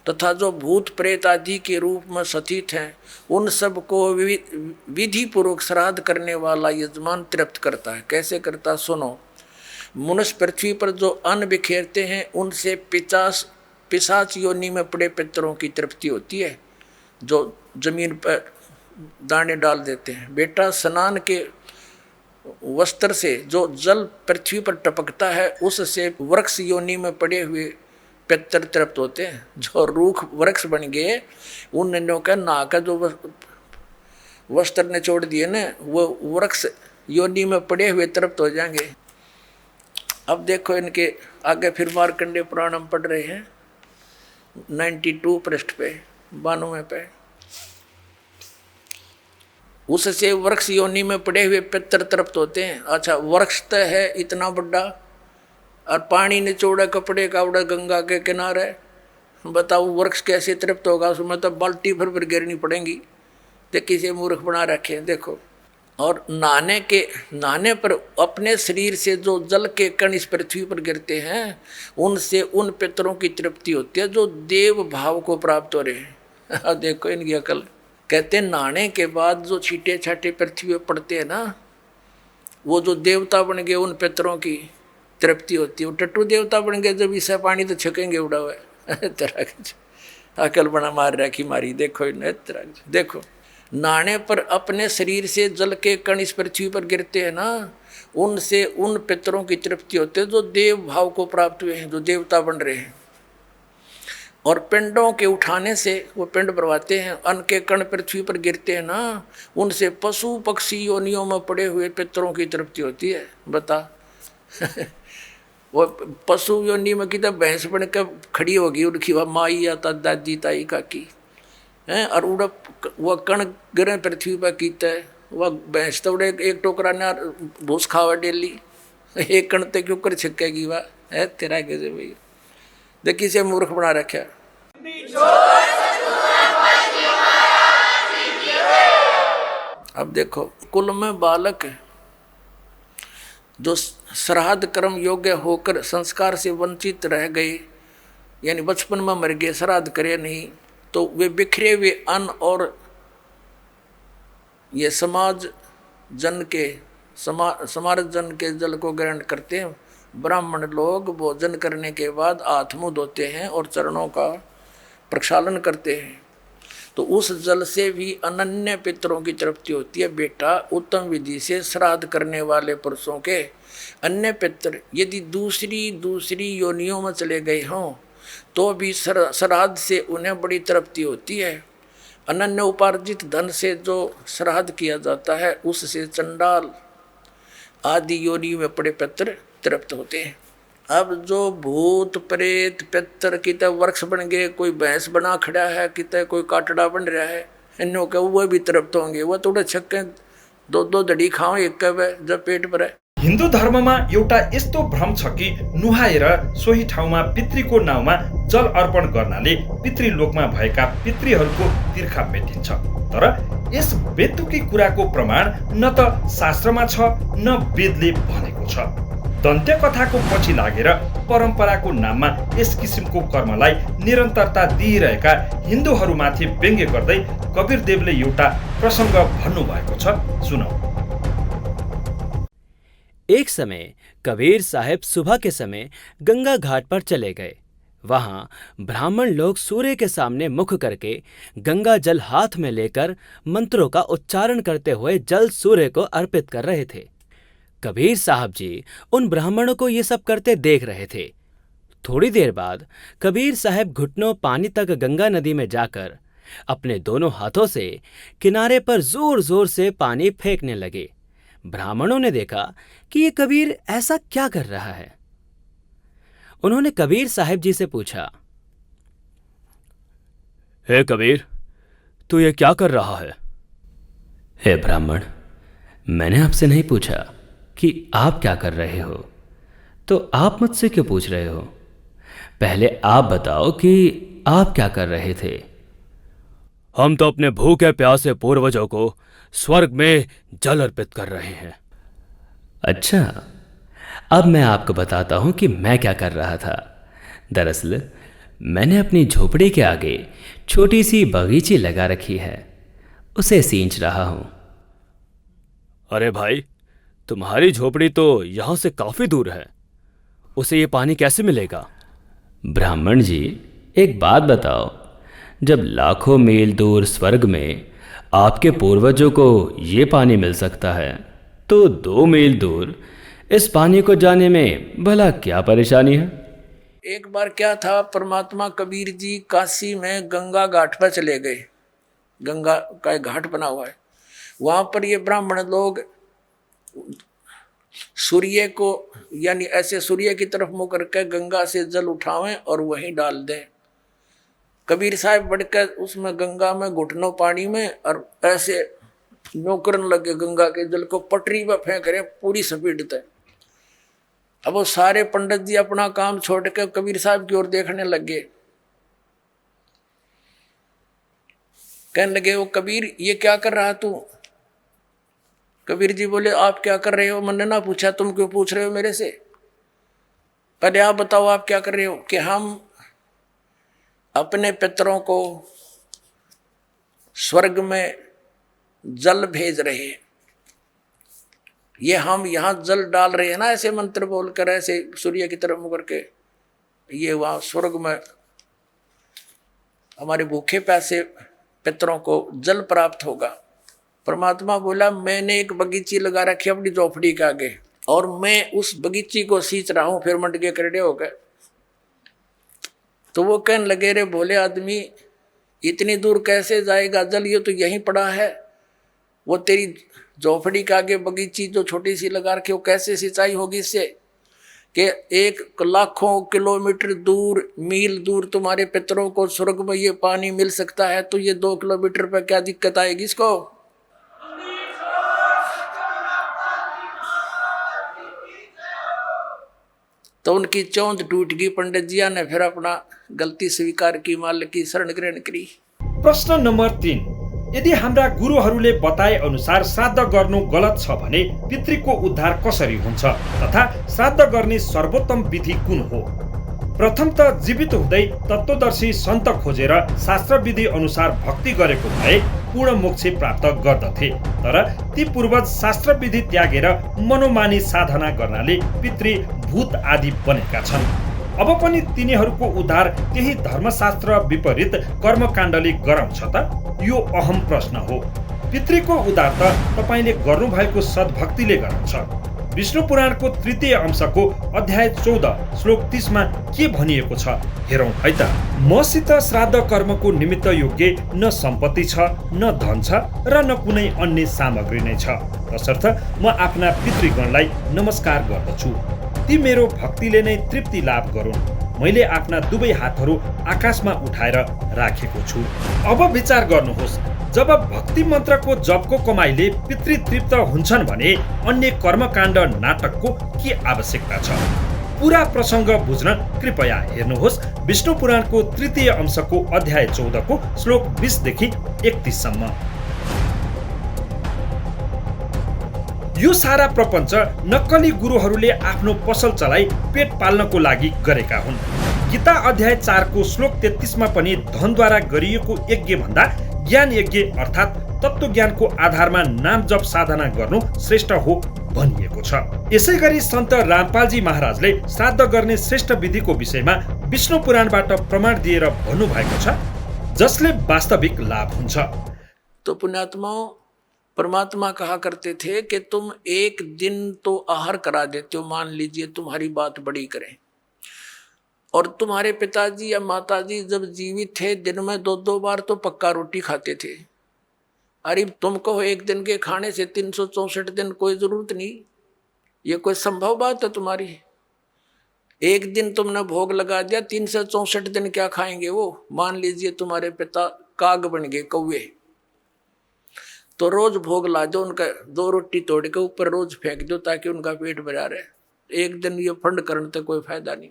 तथा जो भूत प्रेत आदि के रूप में स्थित हैं, उन सब को विधि पूर्वक श्राद्ध करने वाला यजमान तृप्त करता है। कैसे करता, सुनो। मनुष्य पृथ्वी पर जो अन्न बिखेरते हैं, उनसे पिशाच योनि में पड़े पितरों की तृप्ति होती है, जो जमीन पर दाने डाल देते हैं। बेटा, स्नान के वस्त्र से जो जल पृथ्वी पर टपकता है, उससे वृक्ष योनि में पड़े हुए पितर तृप्त होते हैं। जो रूख वृक्ष बन गए, उन नन्यों का ना का जो वस्त्र ने छोड़ दिए ना, वो वृक्ष योनि में पड़े हुए तृप्त हो जाएंगे। अब देखो इनके आगे फिर मार्कंडेय पुराण हम पढ़ रहे हैं 92 पृष्ठ पे 92 पे। उससे वृक्ष योनि में पड़े हुए पितर तृप्त होते हैं। अच्छा, वृक्ष तो है इतना बड़ा और पानी निचोड़ा कपड़े का उड़ा गंगा के किनारे, बताओ वृक्ष कैसे तृप्त होगा? उसमें तो बाल्टी भर गिरनी पड़ेगी। तो किसी मूर्ख बना रखे हैं, देखो। और नहाने पर अपने शरीर से जो जल के कण इस पृथ्वी पर गिरते हैं, उनसे उन पितरों की तृप्ति होती है जो देव भाव को प्राप्त हो रहे हैं। देखो इनकी अकल। कहते हैं नहाने के बाद जो छीटे छाटे पृथ्वी पर पड़ते हैं ना, वो जो देवता बन गए, उन पितरों की तृप्ति होती है। वो टट्टू देवता बन गए, जब इससे पानी तो छकेंगे उड़ा हुआ तरह अकल बना मार रखी मारी। देखो तरह देखो, नहाने पर अपने शरीर से जल के कण इस पृथ्वी पर गिरते हैं ना, उनसे उन पितरों की तृप्ति होती है जो देव भाव को प्राप्त हुए हैं, जो देवता बन रहे हैं। और पिंडों के उठाने से वो पिंड भरवाते हैं, अन्न के कण पृथ्वी पर गिरते हैं ना, उनसे पशु पक्षी योनियों में पड़े हुए पितरों की तृप्ति होती है। बता वो पशु योनि में कितना भैंस बन कर खड़ी होगी, उनकी वह माई या दादी ताई काकी हैं, और उड़ा वह कण गिरे पृथ्वी पर कीता है। वह भैंस तो उड़े एक टोकरा ने भूस खावा डेली, एक कण तक क्यों कर छिकेगी वह है तेरा कैसे भैया। देखिए से मूर्ख बना रखा। अब देखो, कुल में बालक जो श्राद्ध कर्म योग्य होकर संस्कार से वंचित रह गए, यानी बचपन में मर गए, श्राद्ध करे नहीं, तो वे बिखरे हुए अन्न और ये समाज जन के जल को ग्रहण करते हैं। ब्राह्मण लोग भोजन करने के बाद हाथ मुँह धोते हैं और चरणों का प्रक्षालन करते हैं, तो उस जल से भी अनन्य पितरों की तृप्ति होती है। बेटा, उत्तम विधि से श्राद्ध करने वाले पुरुषों के अन्य पितर यदि दूसरी योनियों में चले गए हों, तो भी श्राद्ध से उन्हें बड़ी तृप्ति होती है। अनन्य उपार्जित धन से जो श्राद्ध किया जाता है, उससे चंडाल आदि योनि में पड़े पितर तृप्त होते हैं। अब जो भूत प्रेत पितर कितने वृक्ष बन गए, कोई भैंस बना खड़ा है, कितने कोई काटड़ा बन रहा है, इनों के वो भी तृप्त होंगे। वो थोड़े छक्के दो धड़ी खाओ एक कब जब पेट भरे। हिन्दू धर्ममा एउटा यस्तो भ्रम छ कि नुहाएर सोही ठाउँमा पितृको नाउँमा जल अर्पण गर्नाले पितृलोकमा भएका पितृहरूको तिर्खा मेटिन्छ। तर यस बेतुकी कुराको प्रमाण न त शास्त्रमा छ न वेदले भनेको छ। दन्त्य कथाको पछि लागेर परम्पराको नाममा यस किसिमको कर्मलाई निरन्तरता दिइरहेका हिन्दूहरूमाथि व्यङ्ग्य गर्दै कबीरदेवले एउटा प्रसङ्ग भन्नुभएको छ, सुनौ। एक समय कबीर साहब सुबह के समय गंगा घाट पर चले गए। वहां ब्राह्मण लोग सूर्य के सामने मुख करके गंगा जल हाथ में लेकर मंत्रों का उच्चारण करते हुए जल सूर्य को अर्पित कर रहे थे। कबीर साहब जी उन ब्राह्मणों को ये सब करते देख रहे थे। थोड़ी देर बाद कबीर साहब घुटनों पानी तक गंगा नदी में जाकर अपने दोनों हाथों से किनारे पर जोर जोर से पानी फेंकने लगे। ब्राह्मणों ने देखा कि ये कबीर ऐसा क्या कर रहा है। उन्होंने कबीर साहब जी से पूछा, हे कबीर, तू ये क्या कर रहा है? हे ब्राह्मण, मैंने आपसे नहीं पूछा कि आप क्या कर रहे हो, तो आप मुझसे क्यों पूछ रहे हो? पहले आप बताओ कि आप क्या कर रहे थे। हम तो अपने भूखे प्यासे पूर्वजों को स्वर्ग में जल अर्पित कर रहे हैं। अच्छा, अब मैं आपको बताता हूं कि मैं क्या कर रहा था। दरअसल मैंने अपनी झोपड़ी के आगे छोटी सी बगीची लगा रखी है, उसे सींच रहा हूं। अरे भाई, तुम्हारी झोपड़ी तो यहां से काफी दूर है, उसे ये पानी कैसे मिलेगा? ब्राह्मण जी, एक बात बताओ, जब लाखों मील दूर स्वर्ग में आपके पूर्वजों को ये पानी मिल सकता है, तो 2 मील दूर इस पानी को जाने में भला क्या परेशानी है? एक बार क्या था, परमात्मा कबीर जी काशी में गंगा घाट पर चले गए। गंगा का एक घाट बना हुआ है, वहाँ पर ये ब्राह्मण लोग सूर्य को, यानी ऐसे सूर्य की तरफ मुँह करके गंगा से जल उठावें और वहीं डाल दें। कबीर साहब बढ़कर उसमें गंगा में घुटनों पानी में और ऐसे नौकरन लगे, गंगा के जल को पटरी पर फेंक रहे पूरी स्पीड तक। अब वो सारे पंडित जी अपना काम छोड़ के कबीर साहब की ओर देखने लगे। कहने लगे, वो कबीर, ये क्या कर रहा तू? कबीर जी बोले, आप क्या कर रहे हो? मैंने ना पूछा, तुम क्यों पूछ रहे हो मेरे से? पहले आप बताओ आप क्या कर रहे हो? कि हम अपने पितरों को स्वर्ग में जल भेज रहे हैं। ये हम यहाँ जल डाल रहे हैं ना, ऐसे मंत्र बोलकर, ऐसे सूर्य की तरफ मुड़ करके, ये वहाँ स्वर्ग में हमारे भूखे प्यासे पितरों को जल प्राप्त होगा। परमात्मा बोला, मैंने एक बगीची लगा रखी अपनी झोपड़ी के आगे और मैं उस बगीची को सींच रहा हूँ। फिर मंड के करड़े हो गए। तो वो कहने लगे, रे भोले आदमी, इतनी दूर कैसे जाएगा जल? ये तो यहीं पड़ा है। वो तेरी झोपड़ी के आगे बगीची जो छोटी सी लगा रखी, वो कैसे सिंचाई होगी इससे? कि 1 लाखों किलोमीटर दूर, मील दूर तुम्हारे पितरों को स्वर्ग में ये पानी मिल सकता है, तो ये 2 किलोमीटर पर क्या दिक्कत आएगी इसको? तो उनकी चौंध टूट गई। पंडित जिया ने फिर अपना गलती स्वीकार की, मालिक की शरण ग्रहण करी। प्रश्न नम्बर 3, यदि हाम्रा गुरुहरूले बताए अनुसार श्राद्ध गर्नु गलत छ भने पितृको उद्धार कसरी हुन्छ तथा श्राद्ध गर्ने सर्वोत्तम विधि कुन हो? प्रथम त जीवित हुँदै तत्त्वदर्शी सन्त खोजेर शास्त्र विधि अनुसार भक्ति गरेको भए पूर्ण मोक्ष प्राप्त गर्दथे। तर ती पूर्वज शास्त्र विधि त्यागेर मनोमानी साधना गर्नाले पितृ भूत आदि बनेका छन्। अब पनि तिनीहरूको उद्धार त्यही धर्मशास्त्र विपरीत कर्मकाण्डले गराउँछ त? यो अहम प्रश्न हो। पितृको उद्धार त तपाईले गर्नुभएको सद्भक्तिले गराउँछ। विष्णु पुराणको 3य अंशको अध्याय 14 श्लोक 30 मा के भनिएको छ हेरौँ है त। मसित श्राद्ध कर्मको निमित्त योग्य न सम्पत्ति छ, न धन छ र न कुनै अन्य सामग्री नै छ। तसर्थ म आफ्ना पितृगणलाई नमस्कार गर्दछु। ती मेरो भक्तिले नै तृप्ति लाभ गरून्। मैले आफ्ना दुवै हातहरू आकाशमा उठाएर राखेको छु। अब विचार गर्नुहोस्, जब भक्ति मन्त्रको जपको कमाइले पितृ तृप्त हुन्छन् भने अन्य कर्मकाण्ड नाटकको के आवश्यकता छ? पूरा प्रसङ्ग बुझ्न कृपया हेर्नुहोस् विष्णु पुराणको 3य अंशको अध्याय 14 को श्लोक 20 देखि 31 सम्म। यो सारा प्रपञ्च नक्कली गुरुहरूले आफ्नो पसल चलाई पेट पाल्नको लागि गरेका हुन्। गीता अध्याय 4 को श्लोक 33 मा पनि धनद्वारा गरिएको यज्ञ भन्दा ज्ञान यज्ञ अर्थात् तत्त्वज्ञानको आधारमा नाम जप साधना गर्नु श्रेष्ठ हो भनिएको छ। यसै गरी सन्त रामपालजी महाराजले श्राद्ध गर्ने श्रेष्ठ विधिको विषयमा विष्णु पुराणबाट प्रमाण दिएर भन्नुभएको छ, जसले वास्तविक लाभ हुन्छ। तो पुण्यात्माओं, परमात्मा कहा करते थे कि तुम एक दिन तो आहार करा देते हो, मान लीजिए तुम्हारी बात बड़ी करें, और तुम्हारे पिताजी या माताजी जब जीवित थे दिन में 2-2 बार तो पक्का रोटी खाते थे। अरे तुम कहो एक दिन के खाने से 364 दिन, कोई जरूरत नहीं, ये कोई संभव बात है तुम्हारी? एक दिन तुमने भोग लगा दिया, 364 दिन क्या खाएंगे वो? मान लीजिए तुम्हारे पिता काग बन गए, कौवे, तो रोज भोग ला दो उनका, 2 रोटी तोड़ के ऊपर रोज फेंक दो ताकि उनका पेट भरा रहे। एक दिन ये फंड करने से कोई फायदा नहीं।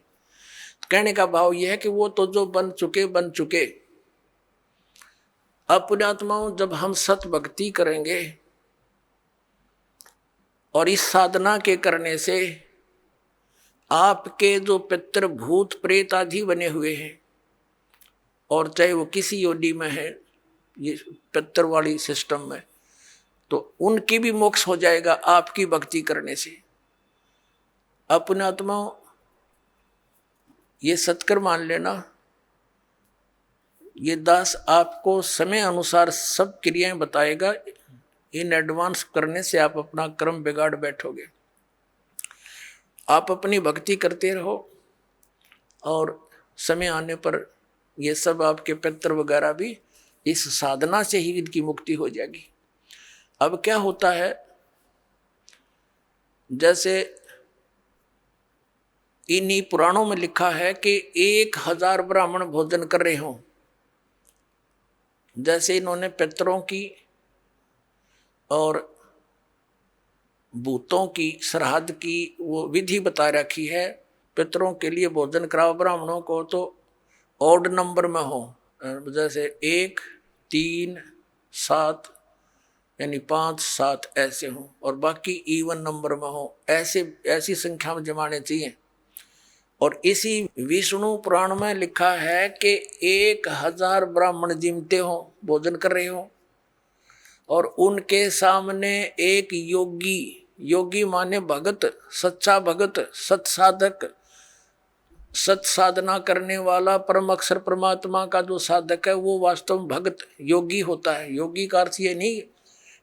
कहने का भाव यह है कि वो तो जो बन चुके। अब पुण्यात्माओं, जब हम सत भक्ति करेंगे और इस साधना के करने से आपके जो पितृ भूत प्रेत आदि बने हुए हैं, और चाहे वो किसी योनि में है, ये पितृ वाली सिस्टम में, तो उनकी भी मोक्ष हो जाएगा आपकी भक्ति करने से। अब पुण्यात्माओं, ये सत्कर मान लेना, ये दास आपको समय अनुसार सब क्रियाएं बताएगा। इन एडवांस करने से आप अपना कर्म बिगाड़ बैठोगे। आप अपनी भक्ति करते रहो और समय आने पर ये सब आपके पितृ वगैरह भी इस साधना से ही इनकी मुक्ति हो जाएगी। अब क्या होता है, जैसे इन्हीं पुराणों में लिखा है कि 1000 ब्राह्मण भोजन कर रहे हों, जैसे इन्होंने पितरों की और भूतों की श्राद्ध की वो विधि बता रखी है। पितरों के लिए भोजन कराओ ब्राह्मणों को तो ऑड नंबर में हो, जैसे 1, 3, 7 यानी 5, 7 ऐसे हों, और बाकी इवन नंबर में हो, ऐसी संख्या में जमाने चाहिए। और इसी विष्णु पुराण में लिखा है कि 1000 ब्राह्मण जिमते हो, भोजन कर रहे हो, और उनके सामने एक योगी माने भगत, सच्चा भगत, सत्साधक, सत साधना करने वाला परम अक्षर परमात्मा का जो साधक है वो वास्तव में भगत योगी होता है। योगी का अर्थ ये नहीं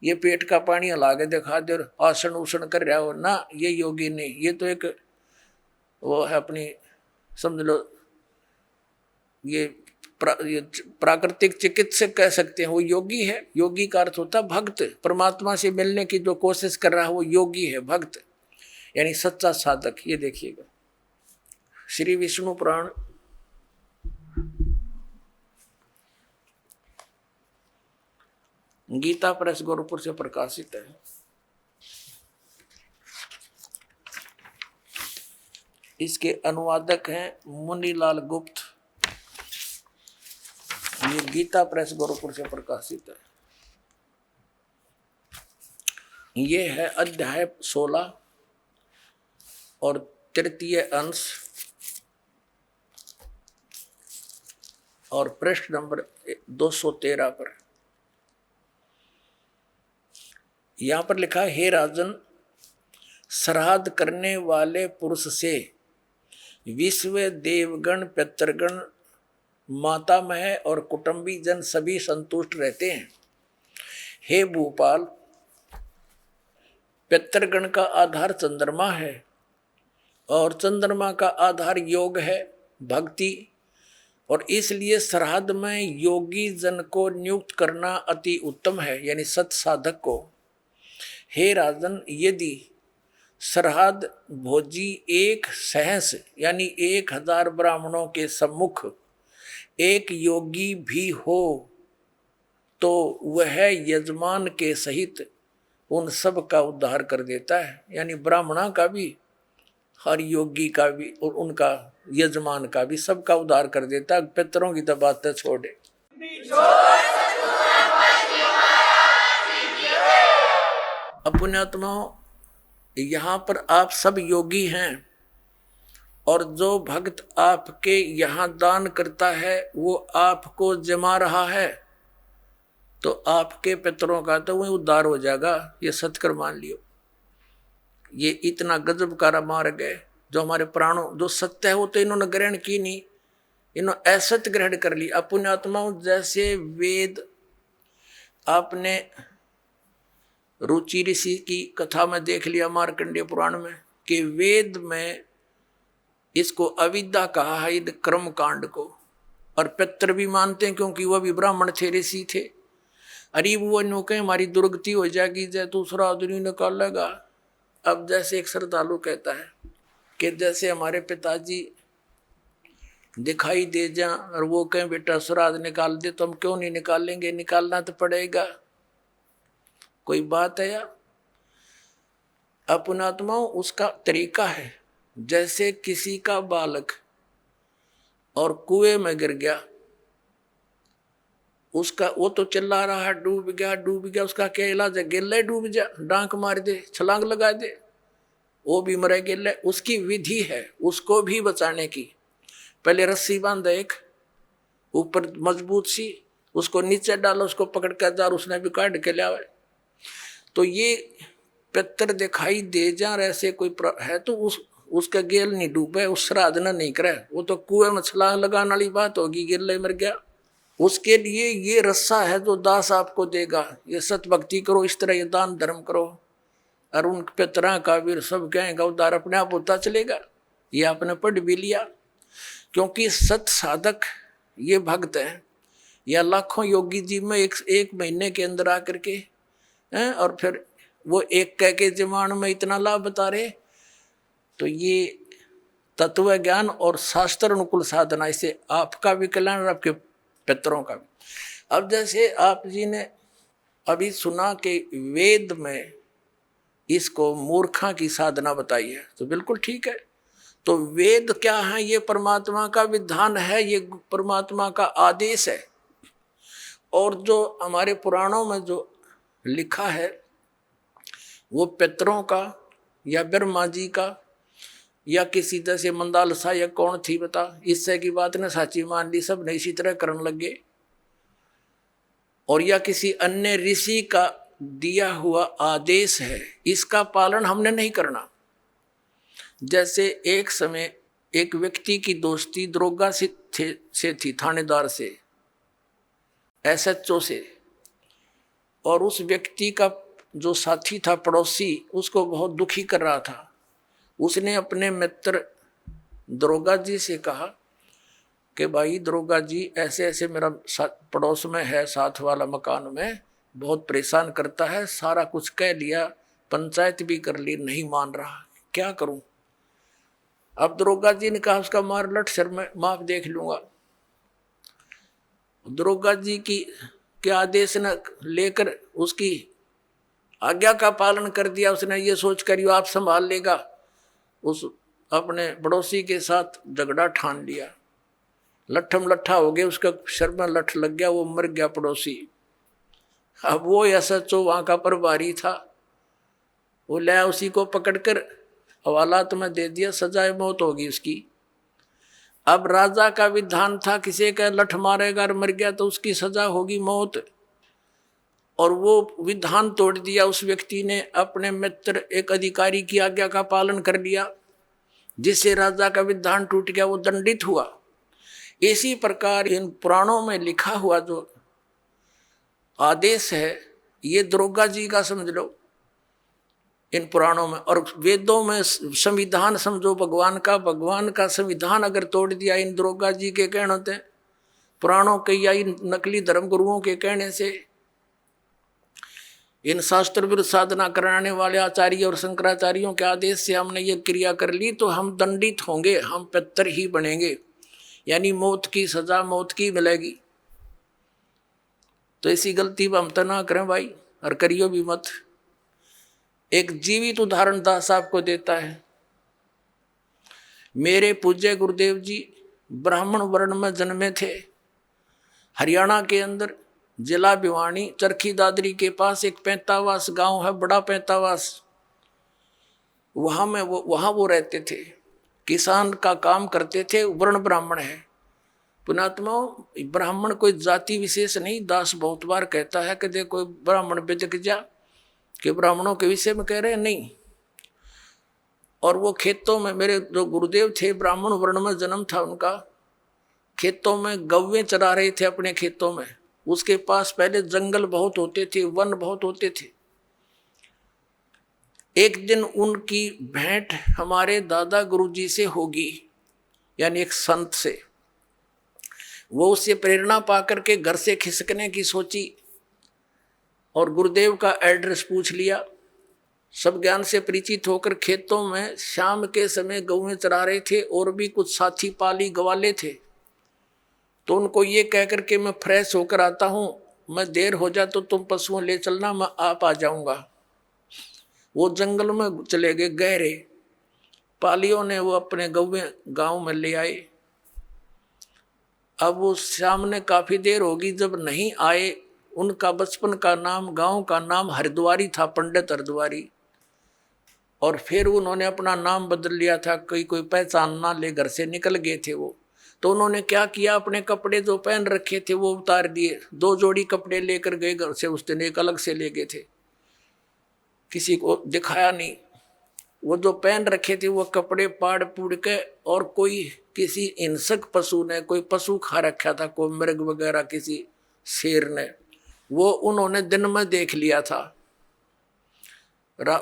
ये पेट का पानी हला के दिखा दे और आसन उसन कर रहा हो ना, ये योगी नहीं। ये तो एक वो है अपनी, समझ लो ये प्राकृतिक चिकित्सक कह सकते हैं, वो योगी है। योगी का अर्थ होता है भक्त, परमात्मा से मिलने की जो कोशिश कर रहा है वो योगी है, भक्त यानी सच्चा साधक। ये देखिएगा श्री विष्णु पुराण गीता प्रेस गोरखपुर से प्रकाशित है। इसके अनुवादक हैं मुनीलाल गुप्त। ये गीता प्रेस गोरखपुर से प्रकाशित है। ये है अध्याय 16 और तृतीय अंश और पृष्ठ नंबर 213 पर। यहां पर लिखा है, हे राजन, श्राद्ध करने वाले पुरुष से विश्व देवगण, पितृगण, मातामह और कुटुंबी जन सभी संतुष्ट रहते हैं। हे भूपाल, पितृगण का आधार चंद्रमा है और चंद्रमा का आधार योग है, भक्ति, और इसलिए श्राद्ध में योगी जन को नियुक्त करना अति उत्तम है, यानी सत साधक को। हे राजन, यदि श्राद्ध भोजी एक सहस यानी 1000 ब्राह्मणों के सम्मुख एक योगी भी हो तो वह यजमान के सहित उन सब का उद्धार कर देता है, यानी ब्राह्मणा का भी, हर योगी का भी और उनका यजमान का भी, सबका उद्धार कर देता है। पितरों की तो बात छोड़े। अब पुण्यात्माओं, यहाँ पर आप सब योगी हैं और जो भक्त आपके यहाँ दान करता है वो आपको जमा रहा है, तो आपके पितरों का तो वही उद्धार हो जाएगा। ये सत्कर मान लियो। ये इतना गजब का मार्ग है जो हमारे प्राणों, जो सत्य है वो तो इन्होंने ग्रहण की नहीं, इन्होंने असत्य ग्रहण कर ली। अब पुण्यात्माओं, जैसे वेद आपने रुचि ऋषि की कथा में देख लिया मार्कंडेय पुराण में कि वेद में इसको अविद्या कहा है, कर्म कांड को। और पितर भी मानते हैं क्योंकि वह भी ब्राह्मण थे, ऋषि थे। अरे वो नो कहे हमारी दुर्गति हो जाएगी, जय दूसरा आदमी निकालेगा। अब जैसे एक श्रद्धालु कहता है कि जैसे हमारे पिताजी दिखाई दे जा और वो कहें बेटा श्राद्ध निकाल दे, तो हम क्यों नहीं निकालेंगे? निकालना तो पड़ेगा। कोई बात है या? अपनात्मा उसका तरीका है। जैसे किसी का बालक और कुएं में गिर गया, उसका वो तो चिल्ला रहा है डूब गया डूब गया, उसका क्या इलाज है? गिल्ले डूब जा, डांक मार दे, छलांग लगा दे, वो भी मरे गिल्ले। उसकी विधि है उसको भी बचाने की। पहले रस्सी बांधा एक ऊपर मजबूत सी, उसको नीचे डालो, उसको पकड़ कर जा, उसने भी काट के लिया। तो ये पितर दिखाई दे जा ऐसे कोई है तो उसका गेल नहीं डूबे, उस श्राद्ध न नहीं करे, वो तो कुएं में छलांग लगाने वाली बात होगी, गिल्ले मर गया। उसके लिए ये रस्सा है जो दास आपको देगा। ये सत भक्ति करो, इस तरह ये दान धर्म करो, और उन पितरा का वीर सब कहेंगे उद्धार अपने आप होता चलेगा। ये आपने पढ़ भी लिया। क्योंकि सत साधक ये भक्त है, या लाखों योगी जी में एक महीने के अंदर आकर के हैं, और फिर वो एक कह के जमान में इतना लाभ बता रहे। तो ये तत्व ज्ञान और शास्त्र अनुकूल साधना, इससे आपका भी कल्याण और आपके पितरों का भी। अब जैसे आप जी ने अभी सुना कि वेद में इसको मूर्खा की साधना बताई है, तो बिल्कुल ठीक है। तो वेद क्या है? ये परमात्मा का विधान है, ये परमात्मा का आदेश है। और जो हमारे पुराणों में जो लिखा है वो पितरों का या ब्रह्मा जी का या किसी तरह से मंदालसा या कौन थी बता, इससे की बात ने साची मान ली, सब ने इसी तरह करने लगे। और या किसी अन्य ऋषि का दिया हुआ आदेश है, इसका पालन हमने नहीं करना। जैसे एक समय एक व्यक्ति की दोस्ती दरोगा से थी, थानेदार से, SHO से। और उस व्यक्ति का जो साथी था, पड़ोसी, उसको बहुत दुखी कर रहा था। उसने अपने मित्र दरोगा जी से कहा कि भाई दरोगा जी, ऐसे ऐसे मेरा पड़ोस में है, साथ वाला मकान में, बहुत परेशान करता है, सारा कुछ कह लिया, पंचायत भी कर ली, नहीं मान रहा, क्या करूं? अब दरोगा जी ने कहा उसका मार लट सर, मैं माफ देख लूंगा। दरोगा जी के आदेश न लेकर उसकी आज्ञा का पालन कर दिया। उसने ये सोच कर आप संभाल लेगा, उस अपने पड़ोसी के साथ झगड़ा ठान लिया। लट्ठम लट्ठा हो गया, उसका सर में लठ लग गया, वो मर गया पड़ोसी। अब वो SHO वहाँ का प्रभारी था, वो लाया, उसी को पकड़कर हवालात में दे दिया, सजाए मौत होगी उसकी। अब राजा का विधान था, किसी का लठ मारेगा और मर गया तो उसकी सजा होगी मौत। और वो विधान तोड़ दिया उस व्यक्ति ने, अपने मित्र एक अधिकारी की आज्ञा का पालन कर लिया, जिससे राजा का विधान टूट गया, वो दंडित हुआ। इसी प्रकार इन पुराणों में लिखा हुआ जो आदेश है, ये दरोगा जी का समझ लो इन पुराणों में। और वेदों में संविधान समझो भगवान का संविधान अगर तोड़ दिया इन दरोगा जी के कहने होते, पुराणों के या इन नकली धर्म गुरुओं के कहने से, इन शास्त्र विरुद्ध साधना कराने वाले आचार्य और शंकराचार्यों के आदेश से हमने ये क्रिया कर ली, तो हम दंडित होंगे, हम पितर ही बनेंगे, यानी मौत की सजा मौत की मिलेगी। तो ऐसी गलती हम तो ना करें भाई, और करियो भी मत। एक जीवित उदाहरण दास आपको देता है। मेरे पूज्य गुरुदेव जी ब्राह्मण वर्ण में जन्मे थे। हरियाणा के अंदर जिला भिवानी, चरखी दादरी के पास एक पैंतावास गांव है, बड़ा पैंतावास। वहाँ वो रहते थे, किसान का काम करते थे, वर्ण ब्राह्मण है। पुणात्मा, ब्राह्मण कोई जाति विशेष नहीं। दास बहुत बार कहता है कि देखो ब्राह्मण बेचक जा, कि ब्राह्मणों के विषय में कह रहे हैं, नहीं। और वो खेतों में, मेरे जो गुरुदेव थे ब्राह्मण वर्ण में जन्म था उनका, खेतों में गौवें चरा रहे थे अपने खेतों में। उसके पास पहले जंगल बहुत होते थे, वन बहुत होते थे। एक दिन उनकी भेंट हमारे दादा गुरुजी से होगी, यानी एक संत से। वो उससे प्रेरणा पाकर के घर से खिसकने की सोची और गुरुदेव का एड्रेस पूछ लिया। सब ज्ञान से परिचित होकर खेतों में शाम के समय गौएं चरा रहे थे और भी कुछ साथी पाली गवाले थे। तो उनको ये कहकर के मैं फ्रेश होकर आता हूँ, मैं देर हो जाए तो तुम पशुओं ले चलना, मैं आप आ जाऊंगा। वो जंगल में चले गए गहरे। पालियों ने वो अपने गौएं गांव में ले आए। अब वो सामने काफी देर होगी जब नहीं आए। उनका बचपन का नाम, गांव का नाम हरिद्वारी था, पंडित हरिद्वारी। और फिर उन्होंने अपना नाम बदल लिया था, कोई पहचान ना ले, घर से निकल गए थे वो। तो उन्होंने क्या किया, अपने कपड़े जो पहन रखे थे वो उतार दिए, 2 जोड़ी कपड़े लेकर गए घर से। उस दिन एक अलग से ले गए थे, किसी को दिखाया नहीं। वो जो पहन रखे थे वो कपड़े पाड़ पूड़ के, और कोई किसी हिंसक पशु ने, कोई पशु खा रखा था, कोई मृग वगैरह, किसी शेर ने, वो उन्होंने दिन में देख लिया था।